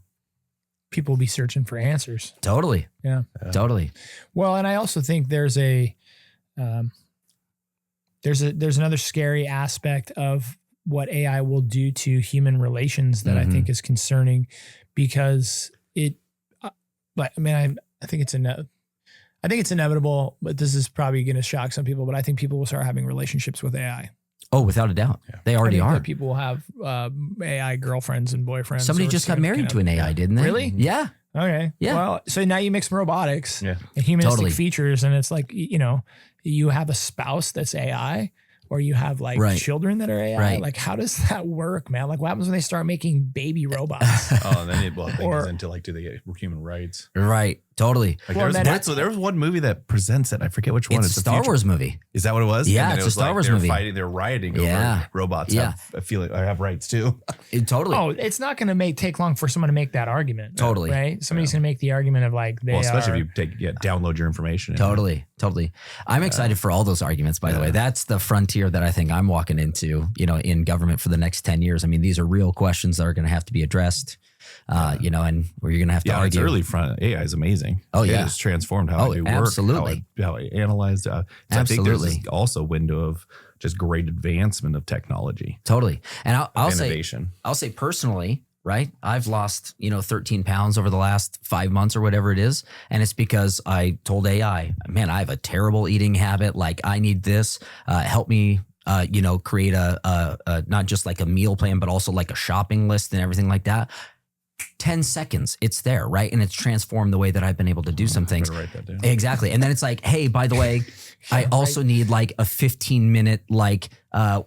People will be searching for answers. Totally. Yeah. Totally. Well, and I also think there's another scary aspect of what AI will do to human relations that I think is concerning, because I think it's inevitable, but this is probably going to shock some people, but I think people will start having relationships with AI. Oh, without a doubt. Yeah. They already are. People will have AI girlfriends and boyfriends. Somebody just got married to an AI, didn't they? Really? Yeah. Okay. Yeah. Well, so now you mix robotics Yeah. and humanistic Totally. features, and it's like, you have a spouse that's AI, or you have like Right. children that are AI. Right. Like, how does that work, man? Like, what happens when they start making baby robots? Oh, and then it goes Or- into like, do they get human rights? Right. Totally. Like Well, there was one movie that presents it. I forget which one. It's a the Star future- Wars movie. Is that what it was? Yeah, And then it's it a was Star like Wars they're movie. They're rioting Yeah. over robots Yeah. have rights too. Totally. Oh, it's not going to take long for someone to make that argument. Totally. Right? Somebody's going to make the argument of like, they Well, especially are, if you download your information. Totally. I'm excited for all those arguments, by the way. That's the frontier that I think I'm walking into, in government for the next 10 years. I mean, these are real questions that are going to have to be addressed, and where you're going to have to Yeah, it's argue. early front. AI is amazing. Oh, yeah. It's transformed how Oh, I do absolutely. work, how I analyzed. So I think Absolutely. there's also a window of just great advancement of technology, Totally. And I'll innovation. say personally, right? I've lost, 13 pounds over the last 5 months or whatever it is. And it's because I told AI, man, I have a terrible eating habit. Like, I need this. Help me, create a not just like a meal plan, but also like a shopping list and everything like that. 10 seconds, it's there, right? And it's transformed the way that I've been able to do some things. Better write that down. Exactly. And then it's like, hey, by the way, I also need like a 15-minute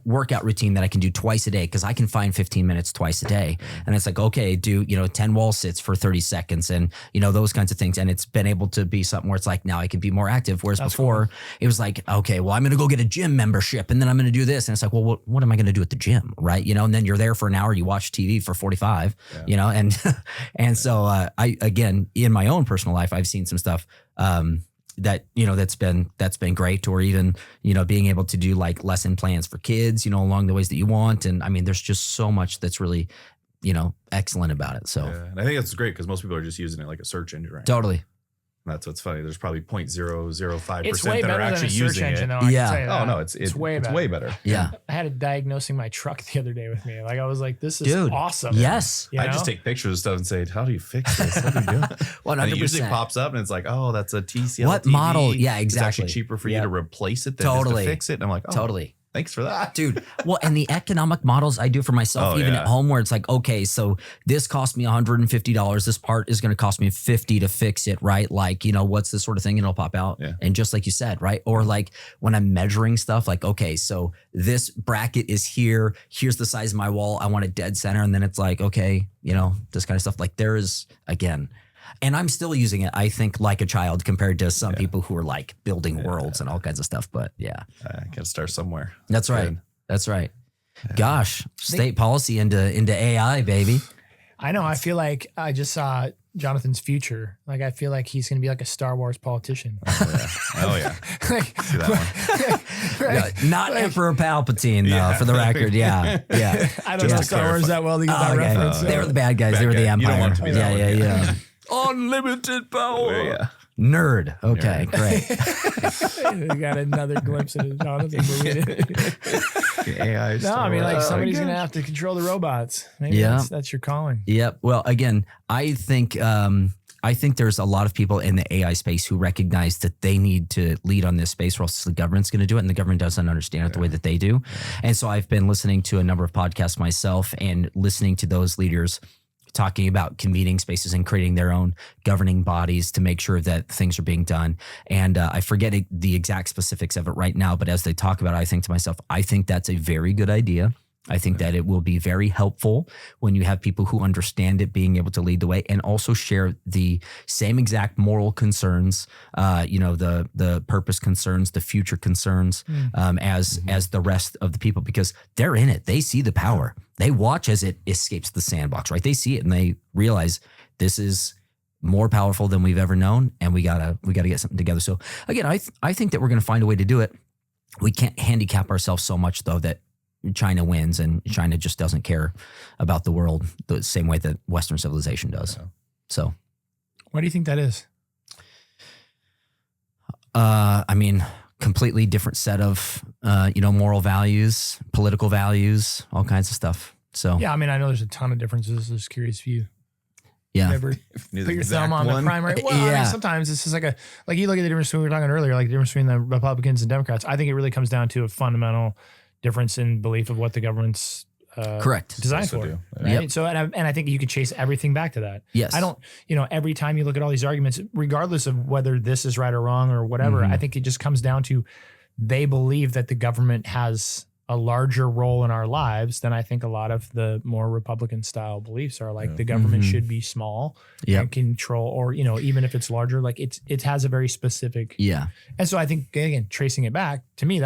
workout routine that I can do twice a day, because I can find 15 minutes twice a day. And it's like, okay, do 10 wall sits for 30 seconds and those kinds of things. And it's been able to be something where it's like, now I can be more active. Whereas before it was like, okay, well, I'm going to go get a gym membership and then I'm going to do this. And it's like, well, what am I going to do at the gym? Right. And then you're there for an hour, you watch TV for 45, and so I, again, in my own personal life, I've seen some stuff, that that's been great, or even being able to do like lesson plans for kids along the ways that you want. And I mean, there's just so much that's really excellent about it. So Yeah, and I think that's great because most people are just using it like a search engine, right? totally. And that's what's funny. There's probably 0.005% it's way that are better than a actually search using engine, it. though. I Yeah. can tell you that. Oh no, it's way better. Yeah. I had it diagnosing my truck the other day with me. Like, I was like, this is Dude, awesome. Yes. You I just know? take pictures of stuff and say, how do you fix this? How do you do it? 100%. And it usually pops up and it's like, oh, that's a TCL What TV. model? Yeah, It's actually exactly. cheaper for you Yep. to replace it than Totally. just to fix it. And I'm like, oh, Totally. thanks for that. Dude, well, and the economic models I do for myself, Oh, even yeah. at home, where it's like, okay, so this cost me $150. This part is going to cost me $50 to fix it, right? Like, what's this sort of thing? And it'll pop out. Yeah. And just like you said, right? Or like when I'm measuring stuff, like, okay, so this bracket is here. Here's the size of my wall. I want it dead center. And then it's like, okay, this kind of stuff. Like, there is, again, and I'm still using it, I think, like a child compared to some people who are like building worlds and all kinds of stuff. But yeah, I got to start somewhere. that's right. Good. That's right. Gosh, state policy into AI, baby. I know. I feel like I just saw Jonathan's future. Like, I feel like he's going to be like a Star Wars politician. Oh yeah. Like, See that one. right? Not Like- Emperor Palpatine, though, Yeah. for the record. Yeah, yeah. I don't Just know to Star Wars clarify. that well to get Oh, that okay. reference. They were the bad guys. Bad They were the guy. You Empire. don't want it to be that yeah, one, yeah, yeah. yeah. Unlimited power. Yeah. Nerd. Okay, Nerd. great. We got another glimpse into Jonathan. But we didn't. AI. No, I mean, like, Wars. somebody's going to have to control the robots. Maybe Yeah. that's your calling. Yep. Well, again, I think there's a lot of people in the AI space who recognize that they need to lead on this space, or else the government's going to do it, and the government doesn't understand it the way that they do. And so I've been listening to a number of podcasts myself and listening to those leaders talking about convening spaces and creating their own governing bodies to make sure that things are being done. And I forget the exact specifics of it right now, but as they talk about it, I think to myself, I think that's a very good idea. I think that it will be very helpful when you have people who understand it being able to lead the way and also share the same exact moral concerns, the purpose concerns, the future concerns, as the rest of the people, because they're in it. They see the power. They watch as it escapes the sandbox, right? They see it and they realize this is more powerful than we've ever known, and we gotta get something together. So again, I think that we're gonna find a way to do it. We can't handicap ourselves so much though that China wins, and China just doesn't care about the world the same way that Western civilization does. Yeah. So, why do you think that is? Completely different set of, moral values, political values, all kinds of stuff. So, yeah, I know there's a ton of differences. Just curious if you ever put your thumb on the primary. Well, sometimes it's just like you look at the difference we were talking earlier, like the difference between the Republicans and Democrats. I think it really comes down to a fundamental difference in belief of what the government's correct designed for. Right? Yep. So, and I think you could chase everything back to that. Yes. I don't, every time you look at all these arguments, regardless of whether this is right or wrong or whatever, I think it just comes down to they believe that the government has a larger role in our lives than I think a lot of the more Republican style beliefs are. Like the government should be small and control, or, even if it's larger, like it has a very specific. Yeah. And so I think, again, tracing it back to me,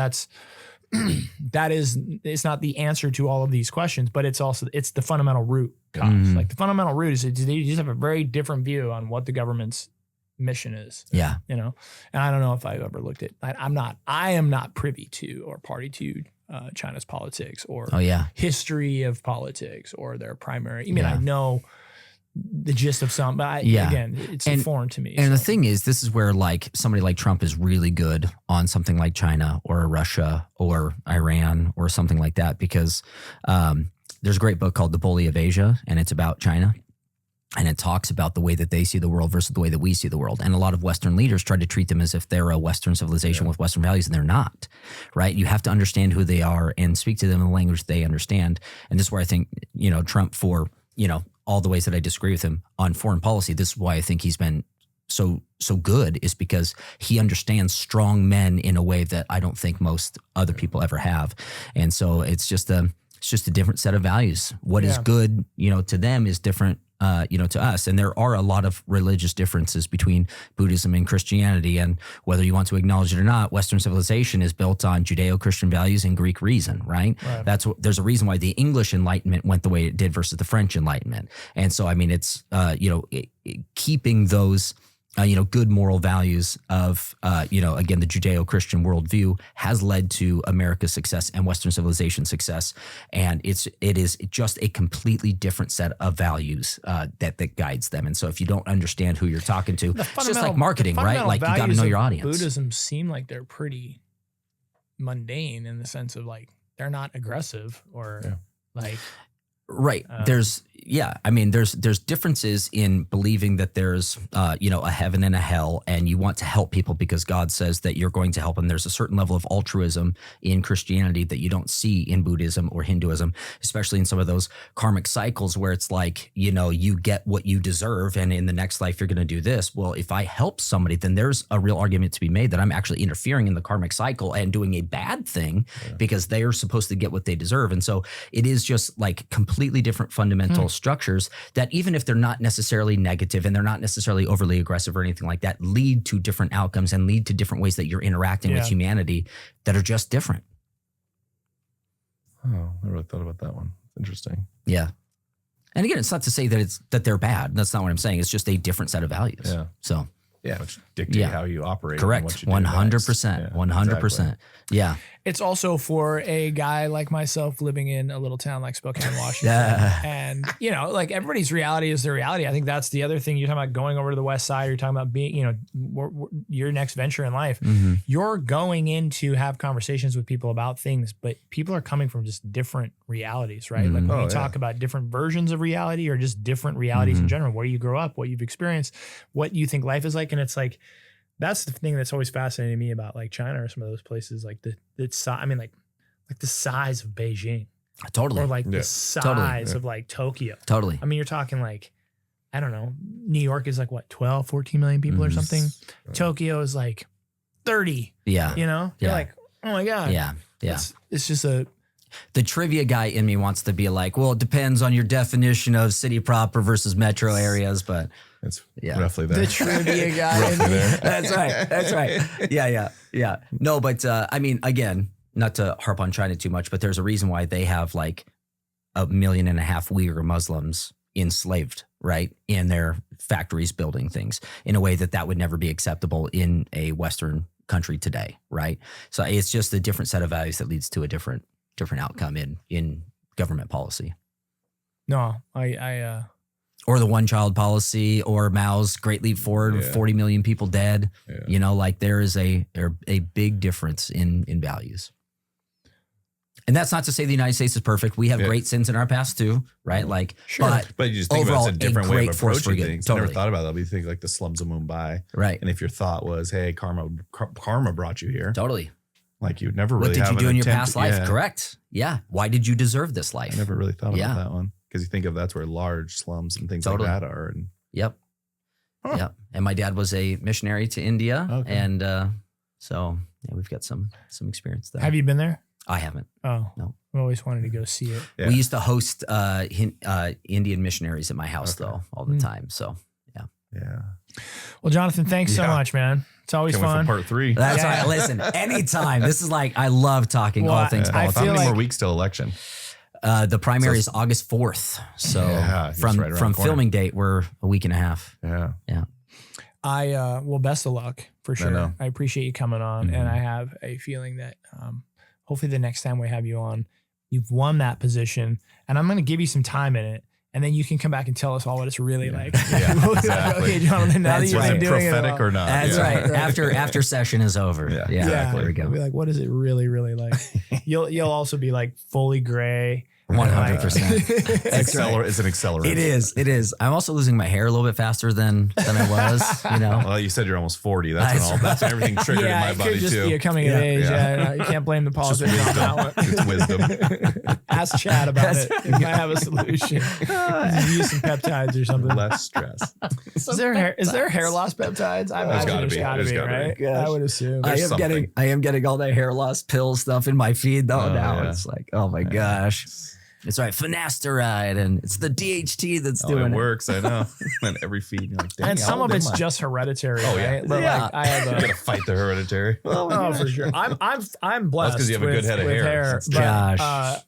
it's not the answer to all of these questions, but it's the fundamental root cause. Like the fundamental root is they just have a very different view on what the government's mission is. Yeah. And I don't know if I've ever looked at, I am not privy to or party to China's politics or history of politics or their primary. I know the gist of some, but again, it's foreign to me. And the thing is, this is where like somebody like Trump is really good on something like China or Russia or Iran or something like that, because there's a great book called The Bully of Asia, and it's about China. And it talks about the way that they see the world versus the way that we see the world. And a lot of Western leaders try to treat them as if they're a Western civilization with Western values, and they're not, right? You have to understand who they are and speak to them in the language they understand. And this is where I think, Trump, for, all the ways that I disagree with him on foreign policy, this is why I think he's been so good, is because he understands strong men in a way that I don't think most other people ever have. And so it's just a different set of values. What is good, to them is different, to us. And there are a lot of religious differences between Buddhism and Christianity. And whether you want to acknowledge it or not, Western civilization is built on Judeo-Christian values and Greek reason, right? There's a reason why the English Enlightenment went the way it did versus the French Enlightenment. And so, it's, keeping those good moral values of, again, the Judeo-Christian worldview has led to America's success and Western civilization success. And it is just a completely different set of values that guides them. And so if you don't understand who you're talking to, it's just like marketing, right? Like you got to know your audience. Buddhism seem like they're pretty mundane in the sense of like, they're not aggressive or like. Right. There's differences in believing that there's, a heaven and a hell, and you want to help people because God says that you're going to help them. There's a certain level of altruism in Christianity that you don't see in Buddhism or Hinduism, especially in some of those karmic cycles where it's like, you get what you deserve, and in the next life, you're going to do this. Well, if I help somebody, then there's a real argument to be made that I'm actually interfering in the karmic cycle and doing a bad thing because they are supposed to get what they deserve. And so it is just like completely different fundamental structures that, even if they're not necessarily negative and they're not necessarily overly aggressive or anything like that, lead to different outcomes and lead to different ways that you're interacting with humanity that are just different. Oh, I never really thought about that one. Interesting. Yeah. And again, it's not to say that they're bad. That's not what I'm saying. It's just a different set of values. Yeah. So. Yeah, which dictate how you operate. Correct. And what you do 100%. 100%. Exactly. Yeah. It's also for a guy like myself living in a little town like Spokane, Washington. And, like everybody's reality is their reality. I think that's the other thing. You're talking about going over to the West Side. You're talking about being, your next venture in life. You're going in to have conversations with people about things, but people are coming from just different realities, right? Like when you talk about different versions of reality or just different realities in general, where you grow up, what you've experienced, what you think life is like. And it's like, that's the thing that's always fascinating me about like China or some of those places, like the size of Beijing. Totally. Or like the size of like Tokyo. Totally. You're talking like, I don't know, New York is like what, 12, 14 million people or something. Tokyo is like 30. Yeah. You're like, oh my God. Yeah. Yeah. It's just a The trivia guy in me wants to be like, well, it depends on your definition of city proper versus metro areas, but it's roughly there. The trivia guy. That's right. Yeah. No, but I mean, again, not to harp on China too much, but there's a reason why they have like 1.5 million Uyghur Muslims enslaved, right, in their factories building things in a way that would never be acceptable in a Western country today, right? So it's just a different set of values that leads to a different outcome in government policy. No, I or the one-child policy, or Mao's Great Leap Forward, 40 million people dead. Yeah. You know, like there is a big difference in values. And that's not to say the United States is perfect. We have great sins in our past too, right? Like, sure. But you just think about it's a different way of approaching things. Totally. I never thought about that. You think like the slums of Mumbai, right? And if your thought was, "Hey, karma brought you here," totally. Like you'd never really. What did you do in your past life? Correct. Yeah. Why did you deserve this life? I never really thought about that one, because you think of that's where large slums and things like that are. And yep. And my dad was a missionary to India, and so we've got some experience there. Have you been there? I haven't. Oh, no. I always wanted to go see it. Yeah. We used to host Indian missionaries at my house though, all the time. So yeah. Well, Jonathan, thanks so much, man. It's always fun. Part 3. That's right. Listen, anytime. This is like, I love talking all things politics. How many more weeks till election? The primary is August 4th. So from filming date, we're a week and a half. Yeah. Well, best of luck for sure. I appreciate you coming on, and I have a feeling that hopefully the next time we have you on, you've won that position, and I'm going to give you some time in it, and then you can come back and tell us all what it's really like. Yeah, exactly. Okay, Jonathan, now that you've been doing it, prophetic or not. That's right. After session is over. Yeah. There we go. We'll be like, what is it really, really like? You'll also be like fully gray. 100%. It's an accelerant. It is. I'm also losing my hair a little bit faster than I was, you know. Well, you said you're almost 40. That's when everything triggered in my body too. It could just be a coming of age. Yeah, you can't blame the politicians on that one. It's wisdom. Ask Chad about it. He might have a solution. Use some peptides or something. Less stress. Is there hair loss peptides? I imagine there's gotta be, right? I would assume. I am getting all that hair loss pill stuff in my feed though now. It's like, oh my gosh. It's right, finasteride, and it's the DHT that's doing it. It works, I know. And every feed, you're like, dang. And some of it's just hereditary, right? But like, I have you gotta fight the hereditary. Oh, for sure. I'm blessed. Because you have a good head of hair. Gosh,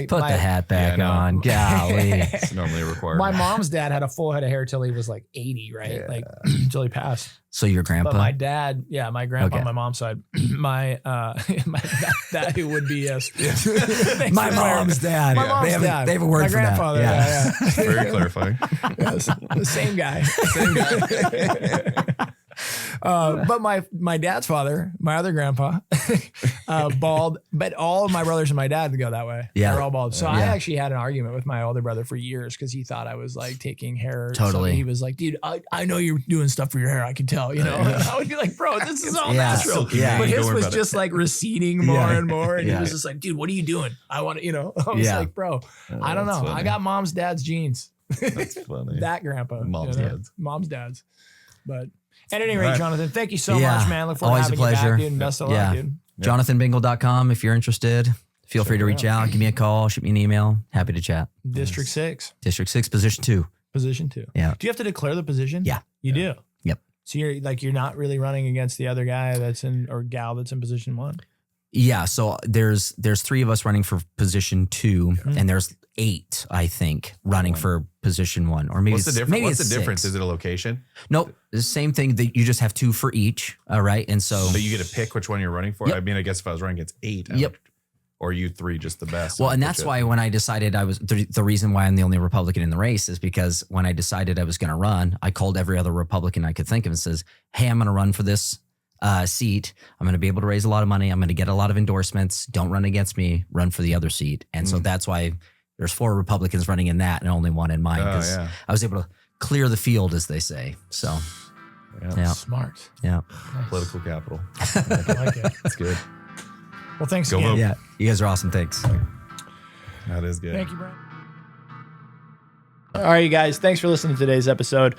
put the hat back on. Golly, it's normally required. My mom's dad had a full head of hair till he was like 80, right? Yeah. Like till he passed. So your grandpa? But my dad, my grandpa on my mom's side, my that who would be yes. My mom's dad. My mom's dad. They have a word my for grandfather. that. Yeah. Very clarifying. Yes, the same guy. But my dad's father, my other grandpa, bald. But all of my brothers and my dad go that way. Yeah, they're all bald. So I actually had an argument with my older brother for years because he thought I was like taking hair. Totally. So he was like, "Dude, I know you're doing stuff for your hair. I can tell." You know. I would be like, "Bro, this is all natural." Yeah. But his was just like receding more and more, and he was just like, "Dude, what are you doing? I want to." You know. I was like, "Bro, I don't know. Funny. I got mom's dad's genes." That's funny. That grandpa. Mom's dad's. But. At any rate, Jonathan, thank you so much, man. Look forward to having you back, dude. And best of luck, dude. JonathanBingle.com if you're interested. Feel free to reach out. Give me a call. Shoot me an email. Happy to chat. District 6. District 6, position 2. Position 2. Yeah. Do you have to declare the position? Yeah. You do? Yep. So you're not really running against the other guy that's in, or gal that's in position 1? Yeah. So there's 3 of us running for position 2, and there's 8, I think, running for position 1, or maybe what's the difference? Maybe what's the difference? Is it a location? Nope, the same thing. That you just have 2 for each. All right, and so you get to pick which one you're running for. Yep. I mean, I guess if I was running against 8, or you 3 just the best. Well, and that's why when I decided I was the reason why I'm the only Republican in the race is because when I decided I was going to run, I called every other Republican I could think of and says, "Hey, I'm going to run for this seat. I'm going to be able to raise a lot of money. I'm going to get a lot of endorsements. Don't run against me. Run for the other seat." And so that's why there's 4 Republicans running in that and only 1 in mine, because I was able to clear the field, as they say. So, smart. Yeah. Political capital. I like it. That's good. Well, thanks Go again. vote. Yeah, you guys are awesome. Thanks. That is good. Thank you, Brian. All right, you guys, thanks for listening to today's episode.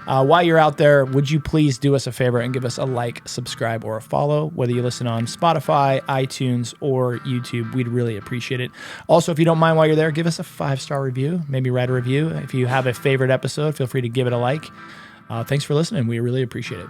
While you're out there, would you please do us a favor and give us a like, subscribe, or a follow, whether you listen on Spotify, iTunes, or YouTube. We'd really appreciate it. Also, if you don't mind while you're there, give us a 5-star review, maybe write a review. If you have a favorite episode, feel free to give it a like. Thanks for listening. We really appreciate it.